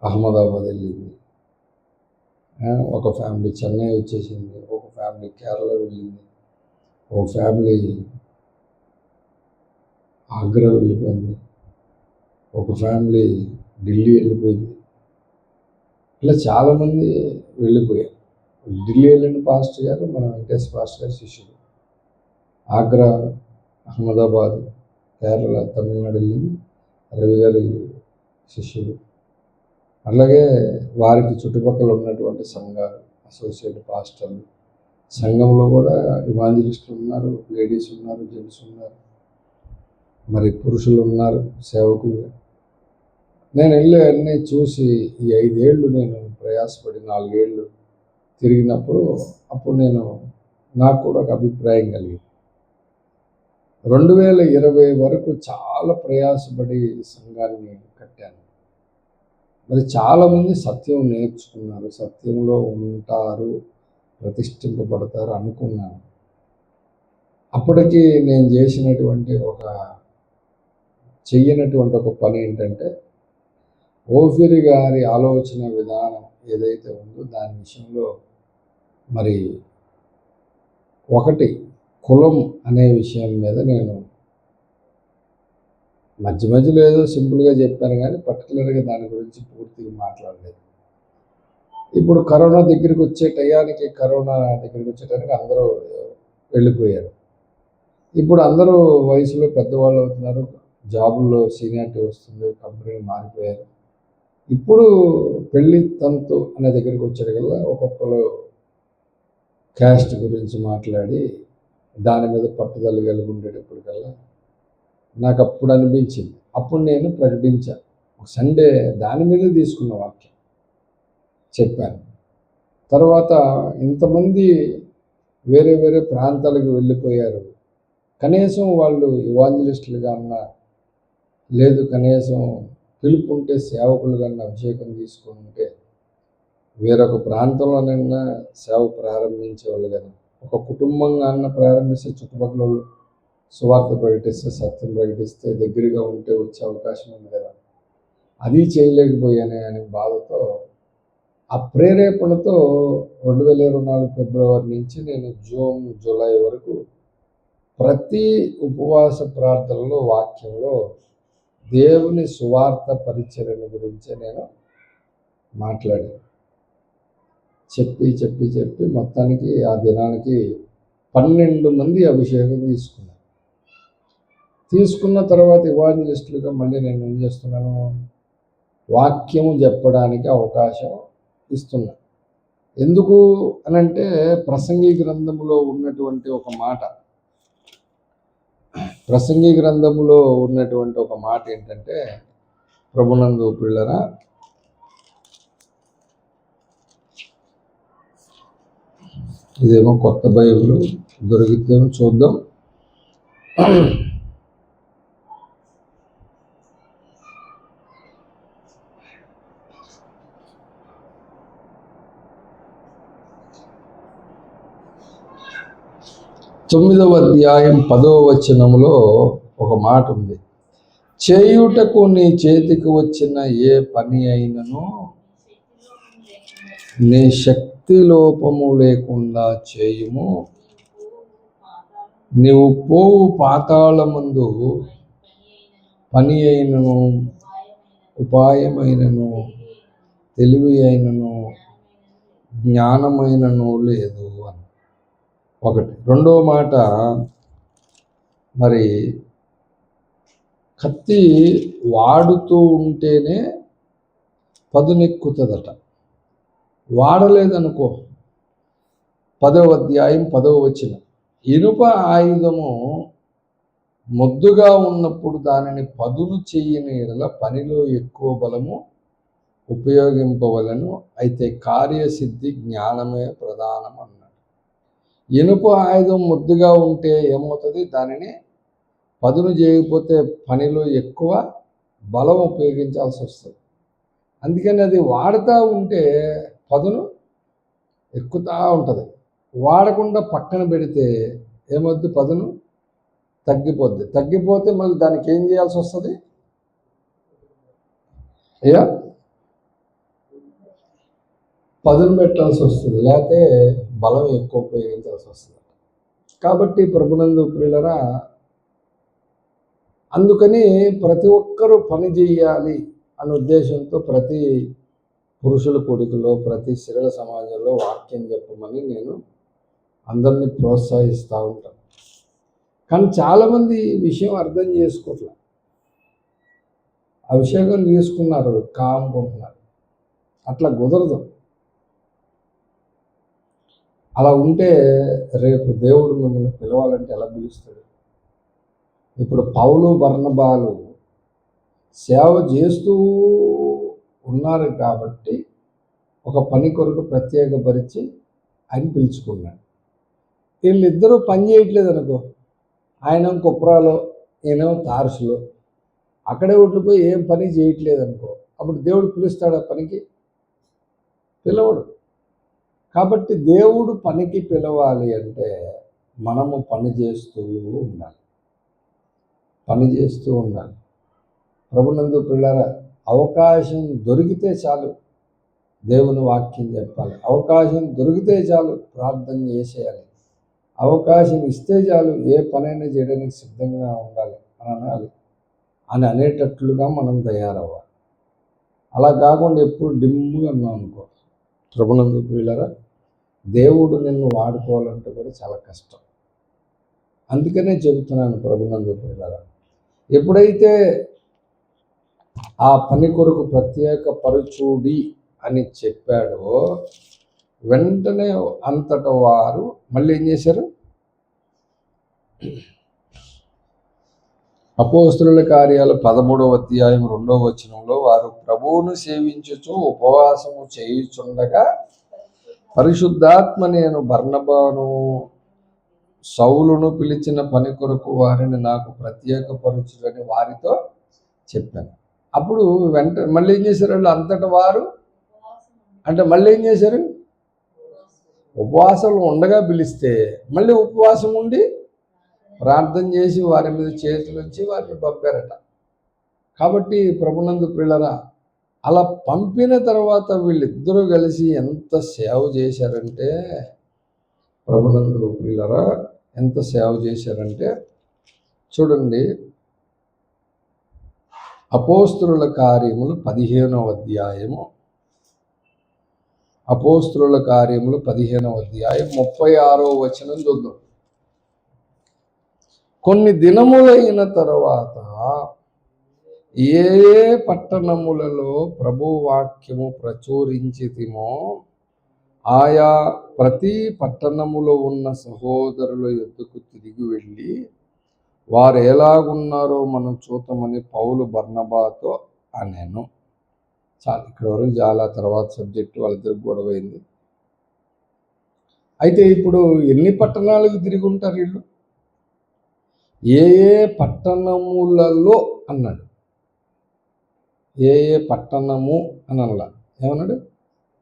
అహ్మదాబాద్ వెళ్ళింది, ఒక ఫ్యామిలీ చెన్నై వచ్చేసింది, ఒక ఫ్యామిలీ కేరళ వెళ్ళింది, ఒక ఫ్యామిలీ ఆగ్రా వెళ్ళిపోయింది, ఒక ఫ్యామిలీ ఢిల్లీ వెళ్ళిపోయింది. ఇలా చాలామంది వెళ్ళిపోయారు. ఢిల్లీ వెళ్ళిన పాస్టర్ గారు మన వెంకటేశ్వర పాస్టర్ గారి శిష్యుడు, ఆగ్రా, అహ్మదాబాద్, కేరళ, తమిళనాడు వెళ్ళింది రవి గారి శిష్యుడు. అలాగే వారికి చుట్టుపక్కల ఉన్నటువంటి సంఘాలు, అసోసియేట్ పాస్టర్లు, సంఘంలో కూడా ఇవాంజలిస్టులు ఉన్నారు, లేడీస్ ఉన్నారు, జెంట్స్ ఉన్నారు, మరి పురుషులు ఉన్నారు సేవకులుగా. నేను వెళ్ళి అన్నీ చూసి ఈ 5 ఏళ్ళు నేను ప్రయాసపడి 4 ఏళ్ళు తిరిగినప్పుడు అప్పుడు నాకు కూడా ఒక అభిప్రాయం కలిగింది. 2020 వరకు చాలా ప్రయాసపడి సంఘాన్ని కట్టాను. మరి చాలామంది సత్యం నేర్చుకున్నారు, సత్యంలో ఉంటారు, ప్రతిష్ఠింపబడతారు అనుకున్నాను. అప్పటికి నేను చేసినటువంటి చెయ్యనటువంటి ఒక పని ఏంటంటే ఓఫీర్ గారి ఆలోచన విధానం ఏదైతే ఉందో దాని విషయంలో మరి ఒకటి కులం అనే విషయం మీద నేను మధ్యలో ఏదో సింపుల్గా చెప్పాను, కానీ పర్టికులర్గా దాని గురించి పూర్తిగా మాట్లాడలేదు. ఇప్పుడు కరోనా దగ్గరికి వచ్చే టయానికి అందరూ వెళ్ళిపోయారు. ఇప్పుడు అందరూ వయసులో పెద్దవాళ్ళు అవుతున్నారు, జాబుల్లో సీనియారిటీ వస్తుంది, కంపెనీలు మారిపోయారు. ఇప్పుడు పెళ్లి తంతు అనే దగ్గరికి వచ్చేటికల్లా ఒక్కొక్కరు క్యాస్ట్ గురించి మాట్లాడి దాని మీద పట్టుదల కలిగి ఉండేటప్పటికల్లా నాకు అప్పుడు అనిపించింది. అప్పుడు నేను ప్రకటించాను, సండే దాని మీద తీసుకున్న వాక్యం చెప్పాను. తర్వాత ఇంతమంది వేరే వేరే ప్రాంతాలకు వెళ్ళిపోయారు, కనీసం వాళ్ళు ఇవాంజలిస్టులుగా అన్నా లేదు, కనీసం పిలుపు ఉంటే సేవకులుగా అభిషేకం తీసుకుని ఉంటే వేరొక ప్రాంతంలోనైనా సేవ ప్రారంభించేవాళ్ళు కదా. ఒక కుటుంబంగా అన్న ప్రారంభిస్తే చుట్టుపక్కల వాళ్ళు సువార్త ప్రకటిస్తే, సత్యం ప్రకటిస్తే దగ్గరగా ఉంటే వచ్చే అవకాశం ఉంది కదా. అది చేయలేకపోయానే అనే బాధతో, ఆ ప్రేరేపణతో 2024 ఫిబ్రవరి నుంచి నేను జూన్, జూలై వరకు ప్రతి ఉపవాస ప్రార్థనలో వాక్యంలో దేవుని సువార్త పరిచర్య గురించే నేను మాట్లాడాను. చెప్పి మొత్తానికి ఆ దినానికి 12 మంది అభిషేకం తీసుకున్న తర్వాత ఇవాంజలిస్టులుగా మళ్ళీ నేను ఏం చేస్తున్నాను, వాక్యము చెప్పడానికి అవకాశం ఇస్తున్నా. ఎందుకు అనంటే ప్రసంగి గ్రంథంలో ఉన్నటువంటి ఒక మాట ఏంటంటే, ప్రభునందు పిల్లరా, ఇదేమో కొత్త బైబిల్ దొరికితేమో చూద్దాం. తొమ్మిదవ అధ్యాయం 10వ వచనంలో ఒక మాట ఉంది, చేయుటకు నీ చేతికి వచ్చిన ఏ పని అయినను నీ శక్తి లోపము లేకుండా చేయుము, నీవు పోవు పాతాళమందు పని అయినను, ఉపాయమైనను, తెలివి అయినను, జ్ఞానమైనను లేదు అని ఒకటి. రెండో మాట, మరి కత్తి వాడుతూ ఉంటేనే పదునెక్కుతుందట. వాడలేదనుకో, 10వ అధ్యాయం 10వ వచనం, ఇనుప ఆయుధము మొద్దుగా ఉన్నప్పుడు దానిని పదును చెయ్యని ఎడల పనిలో ఎక్కువ బలము ఉపయోగింపవలను, అయితే కార్యసిద్ధి జ్ఞానమే ప్రధానం అన్నాడు. ఇనుప ఆయుధం మొద్దుగా ఉంటే ఏమవుతుంది? దానిని పదును చేయకపోతే పనిలో ఎక్కువ బలం ఉపయోగించాల్సి వస్తుంది. అందుకని అది వాడుతూ ఉంటే పదును ఎక్కుతూ ఉంటుంది. వాడకుండా పక్కన పెడితే ఏమవుద్ది? పదును తగ్గిపోద్ది. తగ్గిపోతే మళ్ళీ దానికి ఏం చేయాల్సి వస్తుంది? అయ్యా, పదును పెట్టాల్సి వస్తుంది, లేకపోతే బలం ఎక్కువ ఉపయోగించాల్సి వస్తుంది. కాబట్టి ప్రభునందు ప్రియులరా, అందుకని ప్రతి ఒక్కరూ పని చేయాలి అనే ఉద్దేశంతో ప్రతి పురుషుల కొడుకులో, ప్రతి స్త్రీల సమాజంలో వాక్యం చెప్పమని నేను అందరినీ ప్రోత్సహిస్తూ ఉంటాను. కానీ చాలామంది ఈ విషయం అర్థం చేసుకోవట్లేదు. అభిషేకం తీసుకున్నారు, కాముకుంటున్నారు. అట్లా కుదరదు. అలా ఉంటే రేపు దేవుడు మిమ్మల్ని పిలవాలంటే ఎలా పిలుస్తాడు? ఇప్పుడు పౌలు బర్నబాలు సేవ చేస్తూ ఉన్నారు కాబట్టి ఒక పని కొరకు ప్రత్యేకపరిచి ఆయన పిలుచుకున్నాడు. వీళ్ళిద్దరూ పని చేయట్లేదు అనుకో, ఆయన కుప్రాలో, ఈయన తార్సులో, అక్కడే ఉండిపోయి ఏం పని చేయట్లేదు అనుకో, అప్పుడు దేవుడు పిలుస్తాడు? ఆ పనికి పిలవడు. కాబట్టి దేవుడు పనికి పిలవాలి అంటే మనము పని చేస్తూ ఉండాలి. ప్రభునందు పిల్లల, అవకాశం దొరికితే చాలు దేవుని వాక్యం చెప్పాలి. అవకాశం దొరికితే చాలు ప్రార్థన చేసేయాలి. అవకాశం ఇస్తే చాలు ఏ పనైనా చేయడానికి సిద్ధంగా ఉండాలి అని అనాలి అని అనేటట్లుగా మనం తయారవ్వాలి. అలా కాకుండా ఎప్పుడు డిమ్ముగా ఉన్నాం అనుకో, ప్రభునందు పిల్లరా, దేవుడు నిన్ను వాడుకోవాలంటే కూడా చాలా కష్టం. అందుకనే చెబుతున్నాను ప్రభునందు పిల్లరా, ఎప్పుడైతే ఆ పని కొరకు ప్రత్యేక పరచుడి అని చెప్పాడో వెంటనే అంతట వారు మళ్ళీ ఏం చేశారు? అపోస్తలుల కార్యాలు 13వ అధ్యాయం 2వ వచనంలో, వారు ప్రభువును సేవించుచు ఉపవాసము చేయుచుండగా పరిశుద్ధాత్మ నేను బర్నబాను సౌలును పిలిచిన పని కొరకు వారిని నాకు ప్రత్యేకపరచులని వారితో చెప్పాను. అప్పుడు మళ్ళీ ఏం చేశారు? వాళ్ళు అంతటా వారు అంటే మళ్ళీ ఏం చేశారు? ఉపవాసం ఉండగా పిలిస్తే మళ్ళీ ఉపవాసం ఉండి ప్రార్థన చేసి వారి మీద చేతులుంచి వారిని పంపారట. కాబట్టి ప్రభునందు పిల్లరా, అలా పంపిన తర్వాత వీళ్ళిద్దరూ కలిసి ఎంత సేవ చేశారంటే, ప్రభునందు పిల్లరా, ఎంత సేవ చేశారంటే చూడండి, అపోస్తలుల కార్యములు 15వ అధ్యాయము, అపోస్తలుల కార్యములు 15వ అధ్యాయం 36వ వచనం చూద్దాం. కొన్ని దినములైన తర్వాత ఏ పట్టణములలో ప్రభు వాక్యము ప్రచురించితిమో ఆయా ప్రతి పట్టణములో ఉన్న సహోదరుల యొద్దకు తిరిగి వెళ్ళి వారు ఎలాగున్నారో మనం చూద్దామని పౌలు బర్నబాతో అనేను. చాలా ఇక్కడ వరకు చాలా తర్వాత సబ్జెక్టు వాళ్ళిద్దరికి గొడవైంది. అయితే ఇప్పుడు ఎన్ని పట్టణాలకు తిరిగి ఉంటారు వీళ్ళు? ఏ ఏ పట్టణములలో అన్నాడు. ఏ ఏ పట్టణము అని అలా ఏమన్నాడు?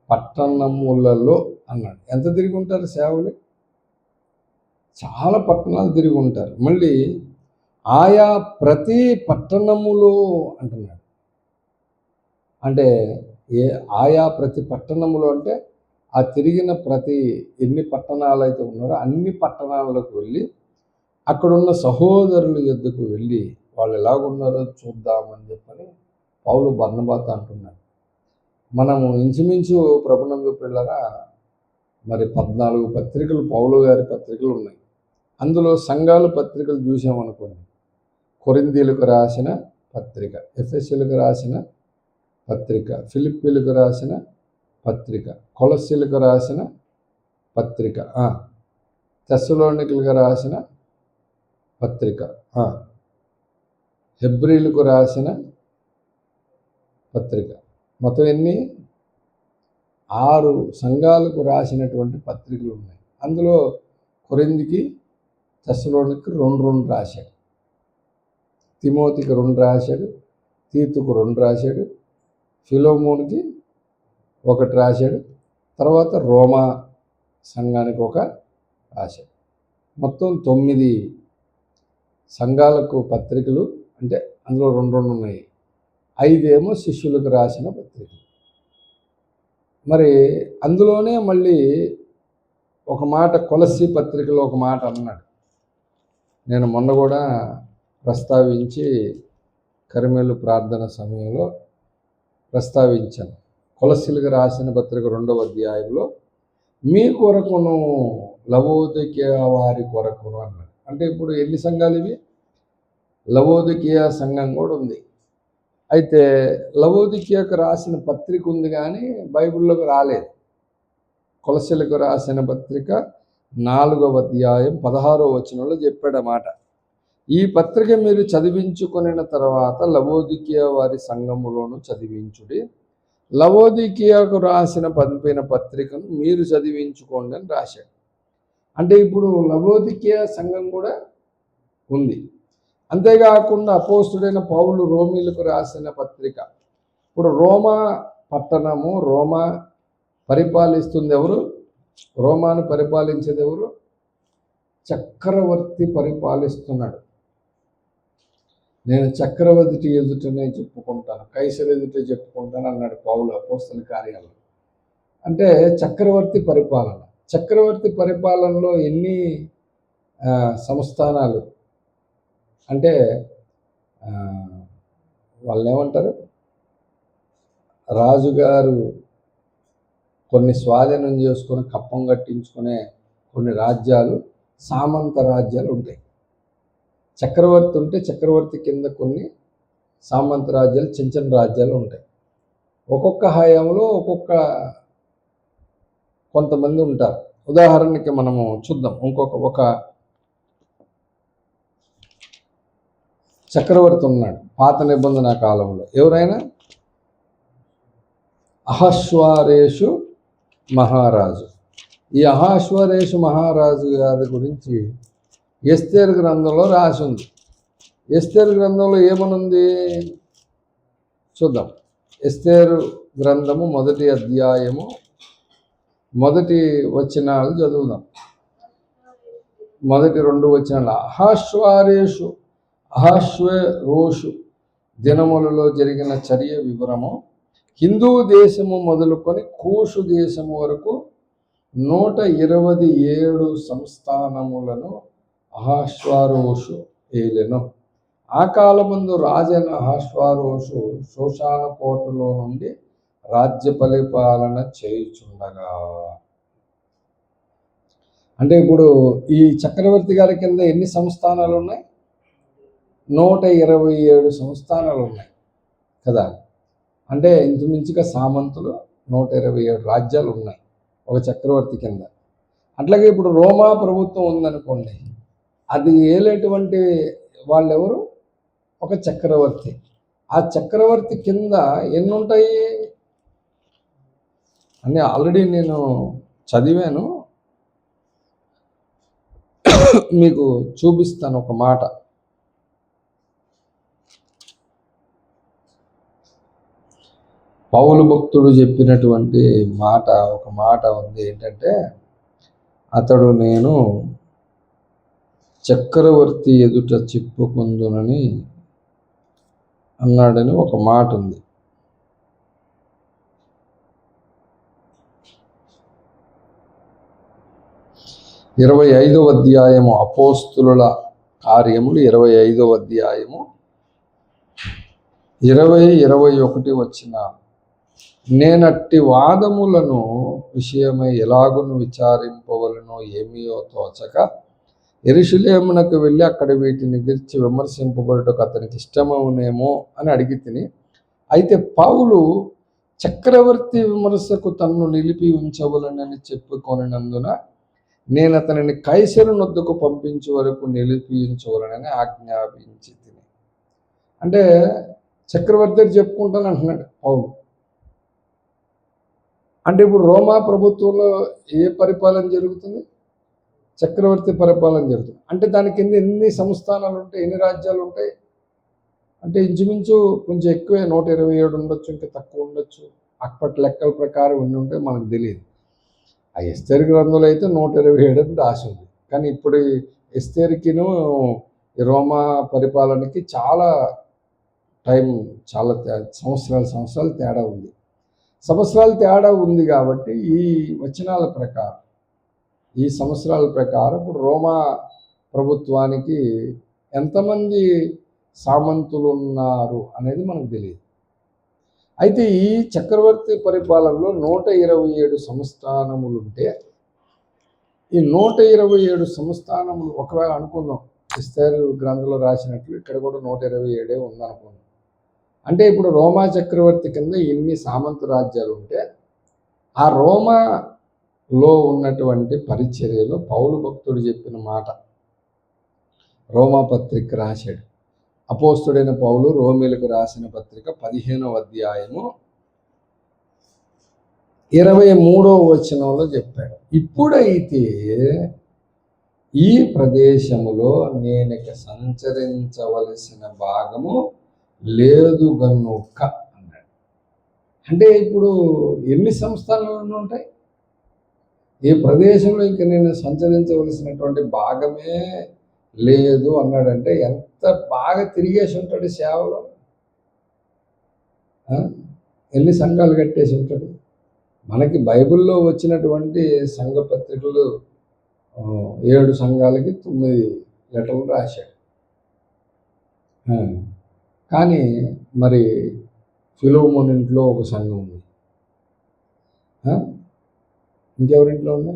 పట్టణములలో అన్నాడు. ఎంత తిరిగి ఉంటారు సేవలు? చాలా పట్టణాలు తిరిగి ఉంటారు. మళ్ళీ ఆయా ప్రతి పట్టణములో అంటున్నాడు. అంటే ఆయా ప్రతి పట్టణములో అంటే ఆ తిరిగిన ప్రతి ఎన్ని పట్టణాలు అయితే ఉన్నారో అన్ని పట్టణాలకు వెళ్ళి అక్కడున్న సహోదరుల యొద్దకు వెళ్ళి వాళ్ళు ఎలాగున్నారో చూద్దామని చెప్పని పౌలు బర్నబాతో అంటున్నాడు. మనము ఇంచుమించు ప్రభునందు పిల్లరా మరి 14 పత్రికలు పౌలు గారి పత్రికలు ఉన్నాయి. అందులో సంఘాల పత్రికలు చూసామనుకోండి, కొరింథీయులకు రాసిన పత్రిక, ఎఫెసీయులకు రాసిన పత్రిక, ఫిలిప్పీయులకు రాసిన పత్రిక, కొలస్సీయులకు రాసిన పత్రిక, తెస్సలోనికలకు రాసిన పత్రిక, హెబ్రీలకు రాసిన పత్రిక. మొత్తం ఎన్ని? 6 సంఘాలకు రాసినటువంటి పత్రికలు ఉన్నాయి. అందులో కొరింథీకి, తెస్సలోనికి 2 రాశాడు, తిమోతికి 2 రాశాడు, తీతుకు 2 రాశాడు, ఫిలోమోనుకి 1 రాశాడు, తర్వాత రోమా సంఘానికి 1 రాశాడు. మొత్తం 9 సంఘాలకు పత్రికలు, అంటే అందులో 2 ఉన్నాయి. 5 ఏమో శిష్యులకు రాసిన పత్రికలు. మరి అందులోనే మళ్ళీ ఒక మాట కొలస్సీ పత్రికలో ఒక మాట అన్నాడు. నేను మొన్న కూడా ప్రస్తావించి కరిమేలు ప్రార్థన సమయంలో ప్రస్తావించాను. కొలస్సీలకు రాసిన పత్రిక 2వ అధ్యాయంలో మీ కొరకును లవోదికయ వారి కొరకును అన్నాడు. అంటే ఇప్పుడు ఎన్ని సంఘాలు ఇవి? లవోదికయ సంఘం కూడా ఉంది. అయితే లవోదికయకు రాసిన పత్రిక ఉంది కానీ బైబిల్లోకి రాలేదు. కొలస్సీలకు రాసిన పత్రిక 4వ అధ్యాయం 16వ వచనంలో చెప్పాడు అన్నమాట. ఈ పత్రిక మీరు చదివించుకొనిన తర్వాత లవోదికయ వారి సంఘములోను చదివించుడి, లవోదికయకు రాసిన పంపిన పత్రికను మీరు చదివించుకోండి అని రాశాడు. అంటే ఇప్పుడు లవోదికయ సంఘం కూడా ఉంది. అంతేకాకుండా అపోస్తుడైన పౌలు రోమీలకు రాసిన పత్రిక. ఇప్పుడు రోమా పట్టణము, రోమా పరిపాలిస్తుంది ఎవరు? రోమాను పరిపాలించేది ఎవరు? చక్రవర్తి పరిపాలిస్తున్నాడు. నేను చక్రవర్తి ఎదుటనే చెప్పుకుంటాను, కైసర్ ఎదుటే చెప్పుకుంటాను అన్నాడు పౌలు అపోస్తల కార్యాలు. అంటే చక్రవర్తి పరిపాలన. చక్రవర్తి పరిపాలనలో ఎన్ని సంస్థానాలు అంటే వాళ్ళు ఏమంటారు, రాజుగారు కొన్ని స్వాధీనం చేసుకొని కప్పం కట్టించుకునే కొన్ని రాజ్యాలు, సామంత రాజ్యాలు ఉంటాయి. చక్రవర్తి ఉంటే చక్రవర్తి కింద కొన్ని సామంత రాజ్యాలు, చిన్న చిన్న రాజ్యాలు ఉంటాయి. ఒక్కొక్క హయాంలో ఒక్కొక్క కొంతమంది ఉంటారు. ఉదాహరణకి మనము చూద్దాం. ఒక చక్రవర్తి ఉన్నాడు పాత నిబంధన కాలంలో. ఎవరైనా? అహష్వారేషు మహారాజు. ఈ అహష్వారేషు మహారాజు గారి గురించి ఎస్తేరు గ్రంథంలో రాసి ఉంది. ఎస్తేరు గ్రంథంలో ఏమనుంది చూద్దాం. ఎస్తేరు గ్రంథము 1వ అధ్యాయము 1 వచనాలు చదువుదాం. 1, 2 వచనాలు. అహష్వేరోషు దినములలో జరిగిన చర్య వివరము. హిందూ దేశము మొదలుకొని కూషు దేశము వరకు 127 సంస్థానములను అహష్వేరోషు ఏలెను. ఆ కాలమందు రాజైన అహష్వేరోషు శోషాన కోటలో నుండి రాజ్య పరిపాలన చేయుచుండగా. అంటే ఇప్పుడు ఈ చక్రవర్తి గారి కింద ఎన్ని సంస్థానాలు ఉన్నాయి? 127 సంస్థానాలు ఉన్నాయి కదా. అంటే ఇంచుమించుగా సామంతులు 127 రాజ్యాలు ఉన్నాయి ఒక చక్రవర్తి కింద. అట్లాగే ఇప్పుడు రోమా ప్రభుత్వం ఉందనుకోండి, అది ఏలేటువంటి వాళ్ళెవరు? ఒక చక్రవర్తి. ఆ చక్రవర్తి కింద ఎన్ని ఉంటాయి అని ఆల్రెడీ నేను చదివాను, మీకు చూపిస్తాను ఒక మాట. పౌలు భక్తుడు చెప్పినటువంటి మాట, ఒక మాట ఉంది. ఏంటంటే, అతడు నేను చక్రవర్తి ఎదుట చెప్పుకుందునని అన్నాడని ఒక మాట ఉంది. ఇరవై 25వ అధ్యాయము అపోస్తుల కార్యములు 25వ అధ్యాయము 20-21 వచ్చిన నేనట్టి వాదములను విషయమై ఎలాగును విచారింపవలనో ఏమియో తోచక యెరూషలేమునకు వెళ్ళి అక్కడ వీటిని గురించి విమర్శింపబడుటకు అతనికి ఇష్టమవునేమో అని అడిగి తిని, అయితే పౌలు చక్రవర్తి విమర్శకు తన్ను నిలిపి ఉంచవలనని చెప్పుకొనినందున నేను అతనిని కైసరు నొద్దకు పంపించే వరకు నిలిపి ఉంచవలనని ఆజ్ఞాపించి తిని. అంటే చక్రవర్తి చెప్పుకుంటాను అంటున్నాడు పౌలు. అంటే ఇప్పుడు రోమా ప్రభుత్వంలో ఏ పరిపాలన జరుగుతుంది? చక్రవర్తి పరిపాలన జరుగుతుంది. అంటే దాని కింద ఎన్ని సంస్థానాలు ఉంటాయి, ఎన్ని రాజ్యాలు ఉంటాయి అంటే ఇంచుమించు కొంచెం ఎక్కువే, 127 ఉండొచ్చు, ఇంకా తక్కువ ఉండొచ్చు. అప్పటి లెక్కల ప్రకారం ఎన్ని ఉంటే మనకు తెలియదు. ఆ ఎస్తేరు గ్రంథంలో అయితే 127 అని రాసి ఉంది. కానీ ఇప్పుడు ఎస్తేరుకిను రోమా పరిపాలనకి చాలా టైం, చాలా సంవత్సరాలు తేడా ఉంది. సంవత్సరాలు తేడా ఉంది కాబట్టి ఈ వచనాల ప్రకారం, ఈ సంవత్సరాల ప్రకారం ఇప్పుడు రోమా ప్రభుత్వానికి ఎంతమంది సామంతులు ఉన్నారు అనేది మనకు తెలియదు. అయితే ఈ చక్రవర్తి పరిపాలనలో 127 సంస్థానములు ఉంటే, ఈ 127 సంస్థానములు ఒకవేళ అనుకుందాం ఎస్తేరు గ్రంథంలో రాసినట్లు ఇక్కడ కూడా 127 ఉందనుకుందాం. అంటే ఇప్పుడు రోమా చక్రవర్తి కింద ఎన్ని సామంత రాజ్యాలు ఉంటే, ఆ రోమాలో ఉన్నటువంటి పరిచర్యలో పౌలు భక్తుడు చెప్పిన మాట రోమా పత్రిక రాశాడు. అపోస్తుడైన పౌలు రోమీలకు రాసిన పత్రిక 15వ అధ్యాయము 23వ వచనంలో చెప్పాడు, ఇప్పుడైతే ఈ ప్రదేశములో నేనిక సంచరించవలసిన భాగము లేదు గనుక అన్నాడు. అంటే ఇప్పుడు ఎన్ని సంస్థానాలు ఉంటాయి? ఈ ప్రదేశంలో ఇంక నేను సంచరించవలసినటువంటి భాగమే లేదు అన్నాడంటే ఎంత బాగా తిరిగేసి ఉంటాడు సేవలో. ఎన్ని సంఘాలు కట్టేసి ఉంటాడు. మనకి బైబిల్లో వచ్చినటువంటి సంఘ పత్రికలు 7 సంఘాలకి 9 లెటర్లు రాశాడు. కానీ మరి ఫిలోమోన్ ఇంట్లో ఒక సంఘం ఉంది, ఇంకెవరింట్లో ఉంది?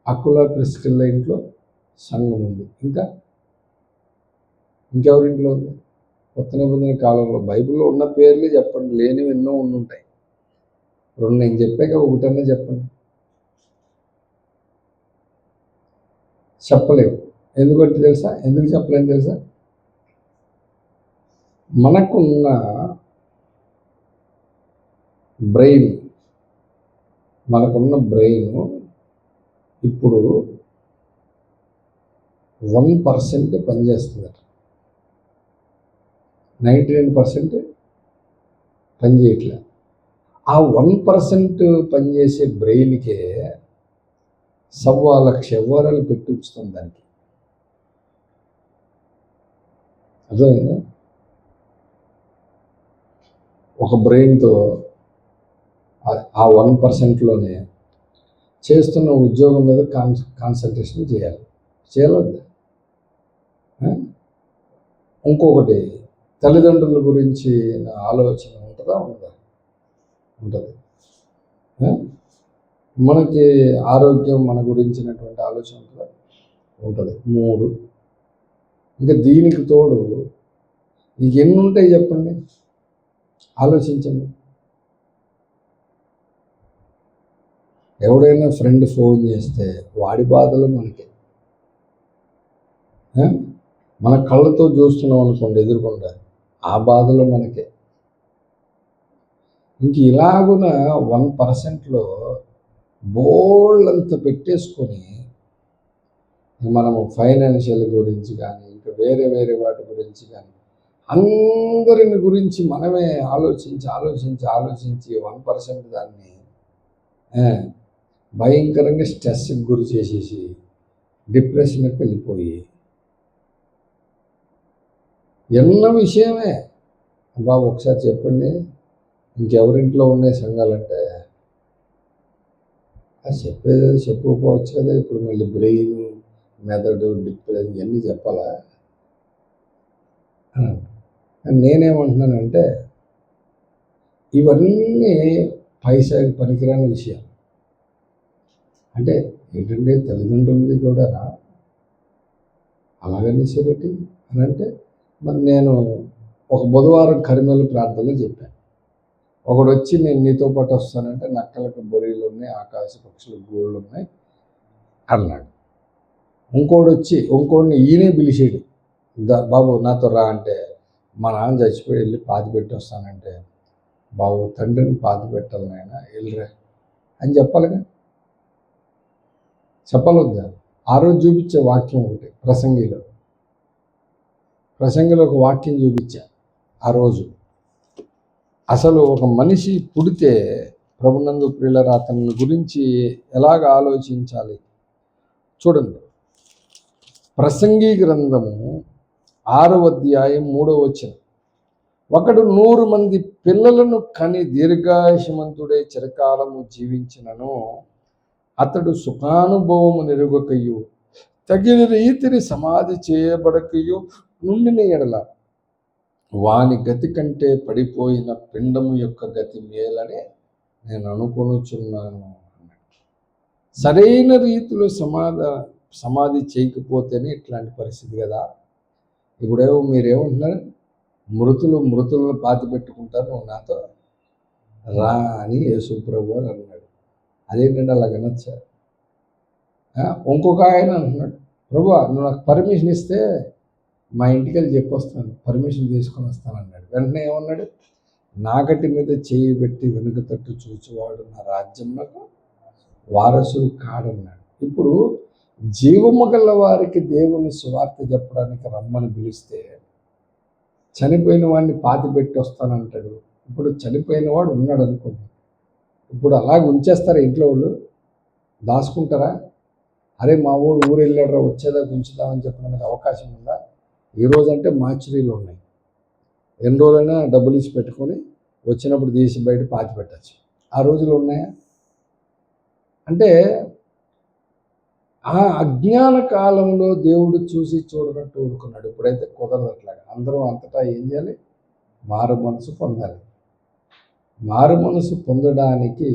అకుల ప్రిస్కిల్ల ఇంట్లో సంఘం ఉంది, ఇంకెవరింట్లో ఉంది? కొత్త నిబంధన కాలంలో బైబిల్లో ఉన్న పేర్లు చెప్పండి, లేనివి ఎన్నో ఉండుంటాయి. 2 నేను చెప్పాక ఒకటన్నా చెప్పండి. చెప్పలేవు. ఎందుకంటే తెలుసా? ఎందుకు చెప్పలేని తెలుసా? మనకున్న బ్రెయిన్ ఇప్పుడు 1% పనిచేస్తుందట, 99% పనిచేయట్లే. ఆ 1% పనిచేసే బ్రెయిన్కే 1,00,000 ఎవ్వరాలు పెట్టి ఉంచుతుంది దానికి. అర్థమైందా? ఒక బ్రెయిన్తో ఆ 1%లోనే చేస్తున్న ఉద్యోగం మీద కాన్సన్ట్రేషన్ చేయలేదు. ఇంకొకటి తల్లిదండ్రుల గురించి ఆలోచన ఉంటుందా? ఉంటుంది. మనకి ఆరోగ్యం, మన గురించినటువంటి ఆలోచన ఉంటుంది. 3 ఇంకా దీనికి తోడు ఎన్ని ఉంటాయి చెప్పండి, ఆలోచించండి. ఎవడైనా ఫ్రెండ్ ఫోన్ చేస్తే వాడి బాధలు మనకే, మన కళ్ళతో చూస్తున్నాం అనుకోండి ఎదురుకుండా, ఆ బాధలు మనకే. ఇంక ఇలాగున 1%లో బోల్డ్ పెట్టేసుకొని మనము ఫైనాన్షియల్ గురించి కానీ ఇంకా వేరే వాటి గురించి కానీ అందరిని గురించి మనమే ఆలోచించి 1% దాన్ని భయంకరంగా స్ట్రెస్కి గురి చేసేసి డిప్రెషన్కి వెళ్ళిపోయి ఎన్న విషయమే. బాబు ఒకసారి చెప్పండి, ఇంకెవరింట్లో ఉన్నాయి సంఘాలంటే అది చెప్పేది చెప్పుకోవచ్చు కదా. ఇప్పుడు మళ్ళీ బ్రెయిన్, మెదడు, డిప్రెషన్ ఇవన్నీ చెప్పాలా? నేనేమంటున్నానంటే ఇవన్నీ పైసాకి పనికిరాని విషయం. అంటే ఏంటంటే తల్లిదండ్రులది కూడా అలాగనేసేరేటి అని అంటే, మరి నేను ఒక బుధవారం కరిమేలు ప్రార్థనలో చెప్పాను. ఒకడు వచ్చి నేను నీతో పాటు వస్తానంటే నక్కలకు బొరీలు ఉన్నాయి, ఆకాశ పక్షులకు గూళ్ళు ఉన్నాయి అన్నాడు. ఇంకోడిని ఈయనే పిలిచాడు, బాబు నాతో రా అంటే, మా నాన్న చచ్చిపోయి వెళ్ళి పాతి పెట్టి వస్తానంటే, బాబు తండ్రిని పాతి పెట్టాలి నాయన వెళ్ళిరా అని చెప్పాలిగా, చెప్పాలొద్దా? ఆ రోజు చూపించే వాక్యం ఒకటి ప్రసంగిలో ఒక వాక్యం చూపించా ఆ రోజు. అసలు ఒక మనిషి పుడితే ప్రభునందు ప్రియులారా అతని గురించి ఎలాగ ఆలోచించాలి చూడండి. ప్రసంగి గ్రంథము 6వ అధ్యాయం 3వ వచనం, ఒకడు 100 మంది పిల్లలను కని దీర్ఘాయుష్మంతుడై చిరకాలము జీవించినను అతడు సుఖానుభవము నెరుగకయు తగిన రీతిని సమాధి చేయబడకయు నుండిన ఎడల వాని గతి కంటే పడిపోయిన పిండము యొక్క గతి మేలని నేను అనుకొనుచున్నాను. సరైన రీతిలో సమాధి చేయకపోతేనే ఇట్లాంటి పరిస్థితి కదా. ఇప్పుడేమో మీరేమంటున్నారు, మృతులను పాతి పెట్టుకుంటారు, నువ్వు నాతో రా అని యేసు ప్రభు అని అన్నాడు. అదేంటంటే అలా వినొచ్చా? ఇంకొక ఆయన అంటున్నాడు, ప్రభు నువ్వు నాకు పర్మిషన్ ఇస్తే మా ఇంటికి వెళ్ళి చెప్పొస్తాను, పర్మిషన్ తీసుకొని వస్తాను అన్నాడు. వెంటనే ఏమన్నాడు, నాగటి మీద చేయి పెట్టి వెనుక తట్టు చూచేవాడు నా రాజ్యంలో వారసుడు కాడన్నాడు. ఇప్పుడు జీవము గల వారికి దేవుని సువార్త చెప్పడానికి రమ్మని పిలిస్తే చనిపోయిన వాడిని పాతి పెట్టి వస్తానంటాడు. ఇప్పుడు చనిపోయిన వాడు ఉన్నాడు అనుకోండి, ఇప్పుడు అలాగ ఉంచేస్తారా ఇంట్లో వాళ్ళు? దాచుకుంటారా? అరే మా ఊరు వెళ్ళాడరా వచ్చేదాకా ఉంచుదామని చెప్పడానికి అవకాశం ఉందా? ఈరోజు అంటే మార్చురీలు ఉన్నాయి, ఎన్ని రోజులైనా డబ్బులు ఇచ్చి పెట్టుకొని వచ్చినప్పుడు తీసి బయట పాతి పెట్టచ్చు. ఆ రోజులు ఉన్నాయా? అంటే ఆ అజ్ఞాన కాలంలో దేవుడు చూసి చూడనట్టు ఊరుకున్నాడు. ఇప్పుడైతే కుదరదు అట్లాగా. అందరూ అంతటా ఏం చేయాలి? మారు మనసు పొందాలి. మారు మనసు పొందడానికి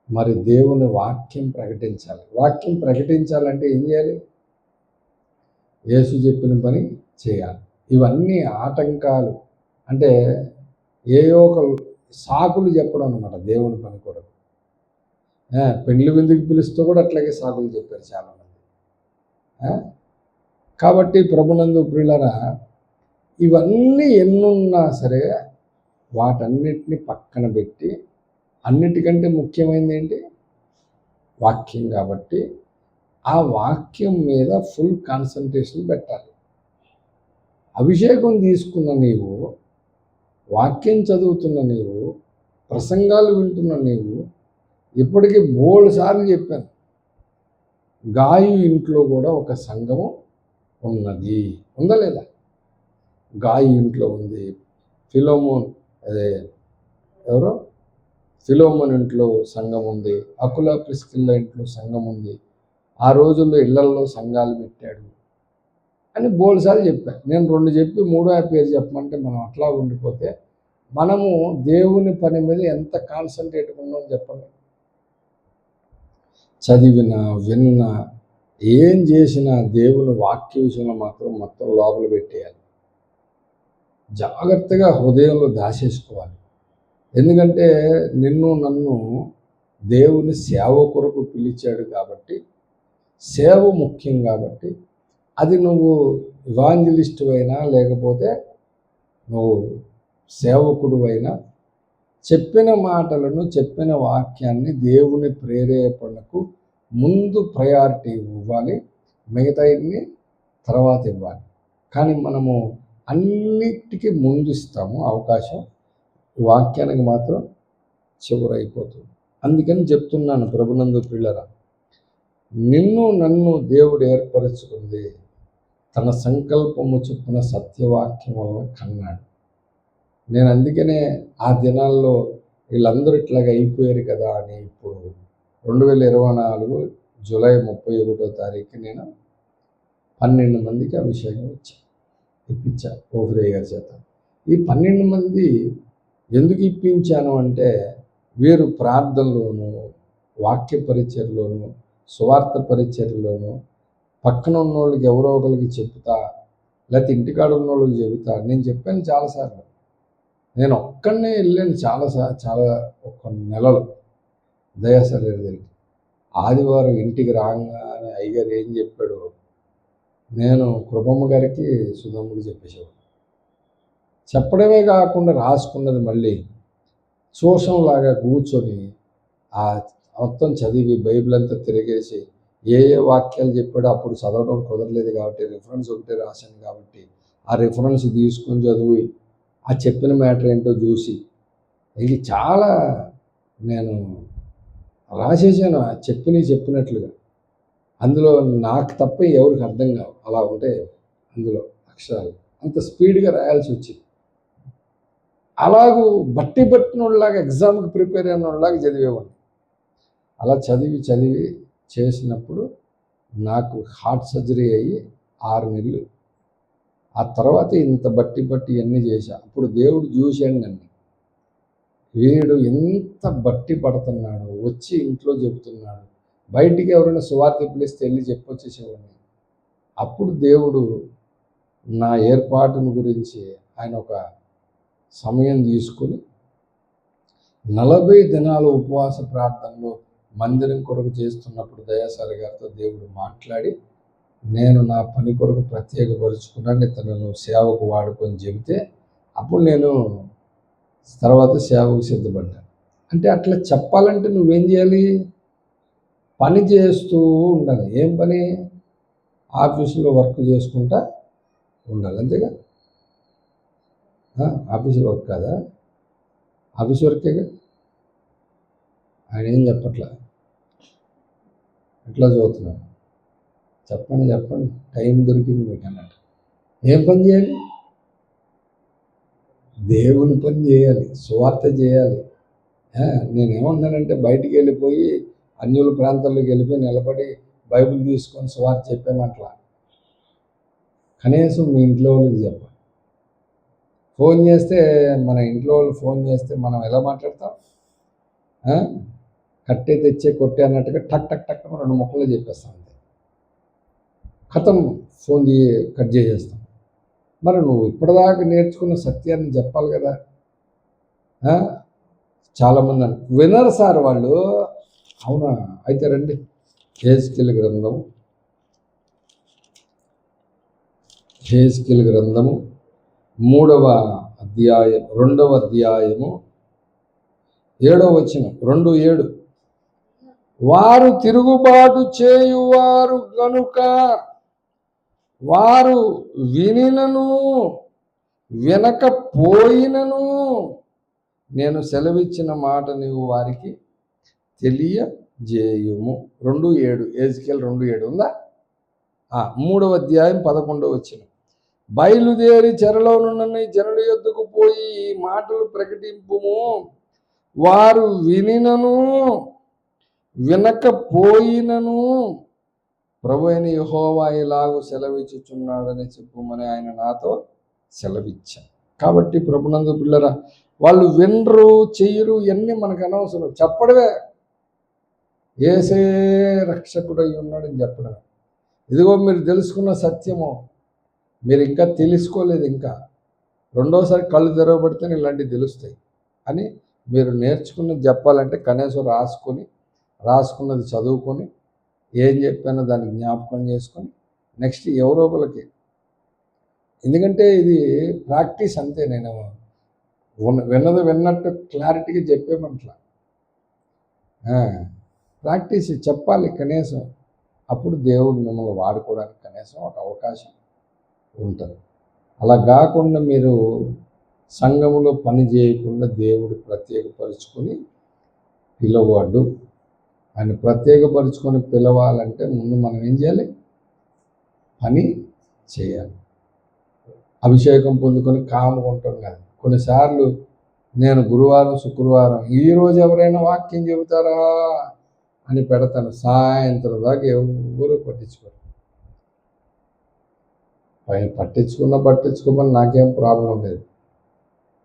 మరి దేవుని వాక్యం ప్రకటించాలి. వాక్యం ప్రకటించాలంటే ఏం చేయాలి? యేసు చెప్పిన పని చేయాలి. ఇవన్నీ ఆటంకాలు, అంటే ఏయో ఒక సాకులు చెప్పడం అనమాట దేవుని పని కొరకు. పెళ్లి విందుకు పిలుస్తూ కూడా అట్లాగే సాకులు చెప్పారు చాలామంది. కాబట్టి ప్రభునందు ప్రియులారా, ఇవన్నీ ఎన్నున్నా సరే వాటన్నిటిని పక్కన పెట్టి, అన్నిటికంటే ముఖ్యమైనది ఏంటి? వాక్యం. కాబట్టి ఆ వాక్యం మీద ఫుల్ కాన్సన్ట్రేషన్ పెట్టాలి. అభిషేకం తీసుకున్న నీవు, వాక్యం చదువుతున్న నీవు, ప్రసంగాలు వింటున్న నీవు, ఇప్పటికీ బోల్డ్ సార్లు చెప్పాను, గాయు ఇంట్లో కూడా ఒక సంఘము ఉన్నది, ఉందా లేదా? గాయు ఇంట్లో ఉంది, ఫిలోమోన్ ఇంట్లో సంఘం ఉంది, అకుల ప్రిస్కిల్ల ఇంట్లో సంఘం ఉంది, ఆ రోజుల్లో ఇళ్లల్లో సంఘాలు పెట్టాడు అని బోల్డ్సార్లు చెప్పాను. నేను 2 చెప్పి 3వ పేరు చెప్పమంటే మనం అట్లా ఉండిపోతే మనము దేవుని పని మీద ఎంత కాన్సన్ట్రేట్గా ఉన్నామని చెప్పండి. చదివినా విన్నా ఏం చేసినా దేవుని వాక్య విషయంలో మాత్రం మొత్తం లోపల పెట్టేయాలి, జాగ్రత్తగా హృదయంలో దాచేసుకోవాలి. ఎందుకంటే నిన్ను నన్ను దేవుని సేవ కొరకు పిలిచాడు కాబట్టి, సేవ ముఖ్యం కాబట్టి, అది నువ్వు ఇవాంజలిస్ట్ అయినా లేకపోతే నువ్వు సేవకుడు అయినా చెప్పిన మాటలను, చెప్పిన వాక్యాన్ని దేవుని ప్రేరేపణకు ముందు ప్రయారిటీ ఇవ్వాలి, మిగతాన్ని తర్వాత ఇవ్వాలి. కానీ మనము అన్నిటికీ ముందు ఇస్తాము అవకాశం, వాక్యానికి మాత్రం చివరైపోతుంది. అందుకని చెప్తున్నాను ప్రభునందు ప్రియులారా, నిన్ను నన్ను దేవుడు ఏర్పరచుకుంది తన సంకల్పము చొప్పున సత్యవాక్యం వలన కన్నాడు. నేను అందుకనే ఆ దినాల్లో వీళ్ళందరూ ఇట్లాగ అయిపోయారు కదా అని ఇప్పుడు 2024 జూలై 31వ తారీఖు నేను 12 మందికి అభిషేకం ఇప్పించా ఓఫ్రే గారి చేత. ఈ 12 మంది ఎందుకు ఇప్పించాను అంటే, వీరు ప్రార్థనలోను, వాక్య పరిచర్లోను, సువార్త పరిచర్లోను పక్కన ఉన్నోళ్ళకి ఎవరో ఒకరికి చెప్తా, లేకపోతే ఇంటికాడ ఉన్నోళ్ళకి చెబుతా. నేను చెప్పాను చాలాసార్లు. నేను ఒక్కడినే వెళ్ళాను చాలా ఒక నెలలు దయాసరి దగ్గరికి. ఆదివారం ఇంటికి రాగానే అయ్యగారు ఏం చెప్పాడు, నేను కృపమ్మ గారికి సుధమ్మకి చెప్పేసేవాడు. చెప్పడమే కాకుండా రాసుకున్నది మళ్ళీ శోషంలాగా కూర్చొని ఆ మొత్తం చదివి బైబిల్ అంతా తిరిగేసి ఏ వాక్యాలు చెప్పాడో అప్పుడు చదవడం కుదరలేదు కాబట్టి రిఫరెన్స్ ఒకటే రాశాను కాబట్టి ఆ రిఫరెన్స్ తీసుకొని చదివి ఆ చెప్పిన మ్యాటర్ ఏంటో చూసి ఇది చాలా నేను రాసేసాను. ఆ చెప్పినట్లుగా. అందులో నాకు తప్ప ఎవరికి అర్థం కావు. అలా ఉంటాయి అందులో అక్షరాలు. అంత స్పీడ్గా రాయాల్సి వచ్చింది. అలాగూ పట్టినోళ్ళలాగా ఎగ్జామ్కి ప్రిపేర్ అయిన వాళ్ళలాగా చదివేవాడిని. అలా చదివి చేసినప్పుడు నాకు హార్ట్ సర్జరీ అయ్యి 6 నెలలు. ఆ తర్వాత ఇంత బట్టి ఇవన్నీ చేశా. అప్పుడు దేవుడు చూశాడు నన్ను. వీడు ఎంత బట్టి పడుతున్నాడు, వచ్చి ఇంట్లో చెబుతున్నాడు, బయటికి ఎవరైనా సువార్త పిలిస్తే వెళ్ళి చెప్పొచ్చేసేవాడిని. అప్పుడు దేవుడు నా ఏర్పాటును గురించి ఆయన ఒక సమయం తీసుకుని 40 దినాలు ఉపవాస ప్రార్థనలో మందిరం కొరకు చేస్తున్నప్పుడు దయాసారి గారితో దేవుడు మాట్లాడి, నేను నా పని కొరకు ప్రత్యేకపరుచుకున్నాను, ఇతను సేవకు వాడుకొని చెబితే అప్పుడు నేను తర్వాత సేవకు సిద్ధపడ్డాను. అంటే అట్లా చెప్పాలంటే నువ్వేం చేయాలి? పని చేస్తూ ఉండాలి. ఏం పని? ఆఫీసులో వర్క్ చేసుకుంటా ఉండాలి, అంతేగా? ఆఫీసులో వర్క్ కాదా? ఆఫీస్ వర్కేగా. ఆయన ఏం చెప్పట్లా, ఎట్లా చదువుతున్నాను? చెప్పండి, టైం దొరికింది మీకు అన్నట్టు. ఏం పని చేయాలి? దేవుని పని చేయాలి, సువార్త చేయాలి. నేనేమన్నానంటే బయటికి వెళ్ళిపోయి అన్యుల ప్రాంతాల్లోకి వెళ్ళిపోయి నిలబడి బైబిల్ తీసుకొని సువార్త చెప్పామట్లా. కనీసం మీ ఇంట్లో వాళ్ళకి చెప్పాలి. ఫోన్ చేస్తే మన ఇంట్లో వాళ్ళు ఫోన్ చేస్తే మనం ఎలా మాట్లాడతాం? కట్టే తెచ్చే కొట్టే అన్నట్టుగా టక్ 2 ముక్కలు చెప్పేస్తాం, అంతే. ఖతం, ఫోన్ కట్ చేసేస్తాం. మరి నువ్వు ఇప్పటిదాకా నేర్చుకున్న సత్యాన్ని చెప్పాలి కదా. చాలామంది వినరు సార్ వాళ్ళు. అవునా, అయితే రండి. హెజ్కేలు గ్రంథము 3వ అధ్యాయం 2వ అధ్యాయము 7వ వచనం, 2:7. వారు తిరుగుబాటు చేయువారు గనుక వారు వినినను వినకపోయినను నేను సెలవిచ్చిన మాట నీవు వారికి తెలియజేయుము. 2:7, హెజ్కేలు 2:7 ఉందా? 3వ అధ్యాయం 11వ వచనం. బయలుదేరి చెరలోనున్న జనుల యొద్దకు పోయి ఈ మాటలు ప్రకటింపుము. వారు వినినను వినకపోయినను ప్రభు అయిన యెహోవా ఇలాగూ సెలవిచ్చుచున్నాడని చెప్పుమని ఆయన నాతో సెలవిచ్చాను. కాబట్టి ప్రభునందు పిల్లరా, వాళ్ళు వినరు, చెయ్యరు, ఇవన్నీ మనకు అనవసరం. చెప్పడమే. యేసే రక్షకుడై ఉన్నాడని చెప్పడమే. ఇదిగో మీరు తెలుసుకున్న సత్యము మీరు ఇంకా తెలుసుకోలేదు. ఇంకా రెండోసారి కళ్ళు తెరవబడితేనే ఇలాంటివి తెలుస్తాయి అని మీరు నేర్చుకున్నది చెప్పాలంటే కనీసం రాసుకున్నది చదువుకొని ఏం చెప్పానో దాన్ని జ్ఞాపకం చేసుకొని నెక్స్ట్ ఎవరో ఒకరికి. ఎందుకంటే ఇది ప్రాక్టీస్, అంతే. నేను విన్నది విన్నట్టు క్లారిటీగా చెప్పేమంటలా. ప్రాక్టీస్ చెప్పాలి కనీసం. అప్పుడు దేవుడు మిమ్మల్ని వాడుకోవడానికి కనీసం ఒక అవకాశం ఉంటుంది. అలా కాకుండా మీరు సంఘములో పని చేయకుండా దేవుడు ప్రత్యేకపరుచుకొని పిలవాడు. ఆయన ప్రత్యేకపరుచుకొని పిలవాలంటే ముందు మనం ఏం చేయాలి? పని చేయాలి. అభిషేకం పొందుకొని కాముగా ఉంటాం కాదు. కొన్నిసార్లు నేను గురువారం, శుక్రవారం ఈరోజు ఎవరైనా వాక్యం చెబుతారా అని పెడతాను. సాయంత్రం దాకా ఎవరు పట్టించుకోరు. పట్టించుకోమని నాకేం ప్రాబ్లం లేదు.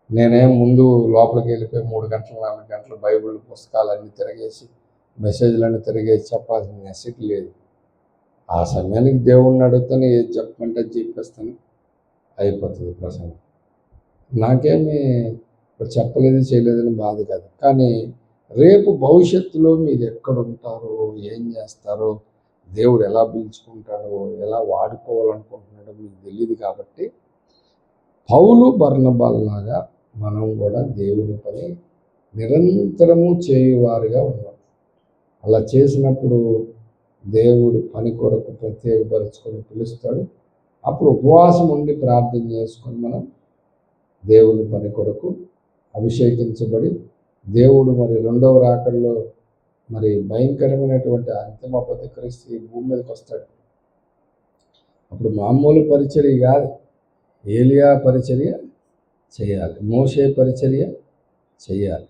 నేనేం ముందు లోపలికి వెళ్ళిపోయి 3 గంటలు 4 గంటలు బైబిల్ పుస్తకాలన్నీ తిరగేసి మెసేజ్లన్నీ తిరిగేసి చెప్పాల్సిన నెసిటీ లేదు. ఆ సమయానికి దేవుణ్ణి అడుగుతాను, ఏది చెప్పమంటే అది చెప్పేస్తాను, అయిపోతుంది ప్రసంగం. నాకేమీ ఇప్పుడు చెప్పలేదు చేయలేదని బాధ కాదు. కానీ రేపు భవిష్యత్తులో మీరు ఎక్కడ ఉంటారో, ఏం చేస్తారో, దేవుడు ఎలా పిలుచుకుంటాడో, ఎలా వాడుకోవాలనుకుంటున్నాడో మీకు తెలియదు. కాబట్టి పౌలు బర్నబాల్లాగా మనం కూడా దేవుని పని నిరంతరము చేయువారుగా ఉన్నాం. అలా చేసినప్పుడు దేవుడు పని కొరకు ప్రత్యేకపరుచుకొని పిలుస్తాడు. అప్పుడు ఉపవాసం ఉండి ప్రార్థన చేసుకొని మనం దేవుని పని కొరకు అభిషేకించబడి దేవుడు మరి రెండవ రాకడలో మరి భయంకరమైనటువంటి అంతిమ క్రీస్తు ఈ భూమి మీదకి వస్తాడు. అప్పుడు మామూలు పరిచర్య కాదు, ఏలియా పరిచర్య చేయాలి, మోషే పరిచర్య చేయాలి.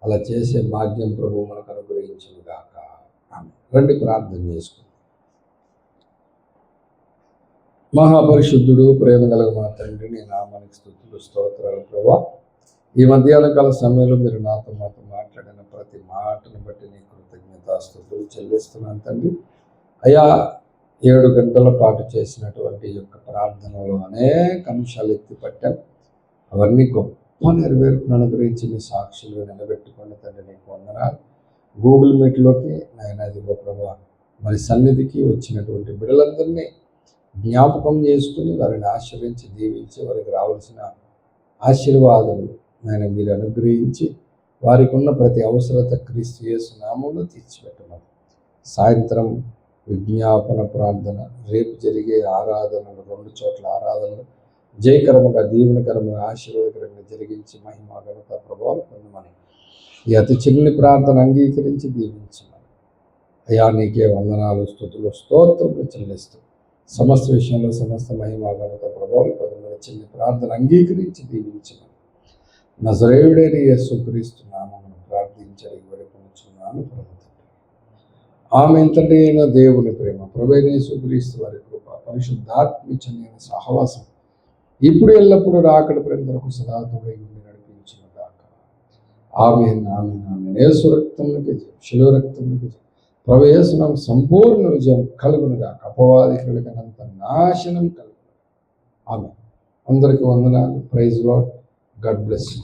అలా చేసే భాగ్యం ప్రభువు మనకు అనుగ్రహించును గాక. రండి ప్రార్థన చేసుకుందాం. మహాపరిశుద్ధుడు, ప్రేమ కలగ మా తండ్రి, నీ నామానికి స్తుతులు స్తోత్రాలు ప్రభువా. ఈ మధ్యాహ్న కాల సమయంలో మీరు మాతో మాట్లాడిన ప్రతి మాటను బట్టి నీ కృతజ్ఞతాస్తుతులు చెల్లిస్తున్నాను తండ్రి. అయా 7 గంటల పాటు చేసినటువంటి యొక్క ప్రార్థనలో అనేక అంశాలు ఎత్తిపట్టాం. అవన్నీ గొప్ప నెరవేర్పును అనుగ్రహించి మీ సాక్షులుగా నిలబెట్టుకోండి తండ్రి. నీకు వందనాలు. గూగుల్ మీట్లోకి నాయన దిగో ప్రభా మరి సన్నిధికి వచ్చినటువంటి బిడ్డలందరినీ జ్ఞాపకం చేసుకుని వారిని ఆశ్రయించి దీవించి వారికి రావాల్సిన ఆశీర్వాదాలు నాయన మీరు అనుగ్రహించి వారికి ఉన్న ప్రతి అవసరత క్రీస్తు యేసు నామములో తీర్చిపెట్టమని సాయంత్రం విజ్ఞాపన ప్రార్థన, రేపు జరిగే ఆరాధనలు, 2 చోట్ల ఆరాధనలు జయకరముగా, దీవెనకరముగా, ఆశీర్వాదకరంగా జరిగించి మహిమ ఘనత ప్రభావాలు పొందమని ఈ అతి చిన్ని ప్రార్థన అంగీకరించి దీవించమని అయా నీకే వందనాలు, స్తుతులు, స్తోత్రములు చెల్లిస్తూ సమస్త విషయంలో సమస్త మహిమ ఘనత ప్రభావాలు పొందమని చిన్ని ప్రార్థన అంగీకరించి దీవించమని నజరేయుడైన యేసుక్రీస్తు నామమున ప్రార్థించి వేడుకొనుచున్నాను ప్రభువు. ఆమె తండ్రి అయిన దేవుని ప్రేమ, ప్రభువైన యేసుక్రీస్తు వారి కృప, పరిశుద్ధాత్మిక సహవాసం ఇప్పుడు ఎల్లప్పుడూ రాకడ ప్రేమకు సదాతోడై ఉండి నడిపించును గాక. ఆమేన్, ఆమేన్, ఆమేన్. యేసు రక్తమునకు జయం, శిలువ రక్తమునకు జయం. ప్రభు యేసు నామమున సంపూర్ణ విజయం కలుగును గాక. అపవాది కలిగినంత నాశనం కలుగును. ఆమేన్. అందరికీ వందనాలు. Praise Lord. God bless you.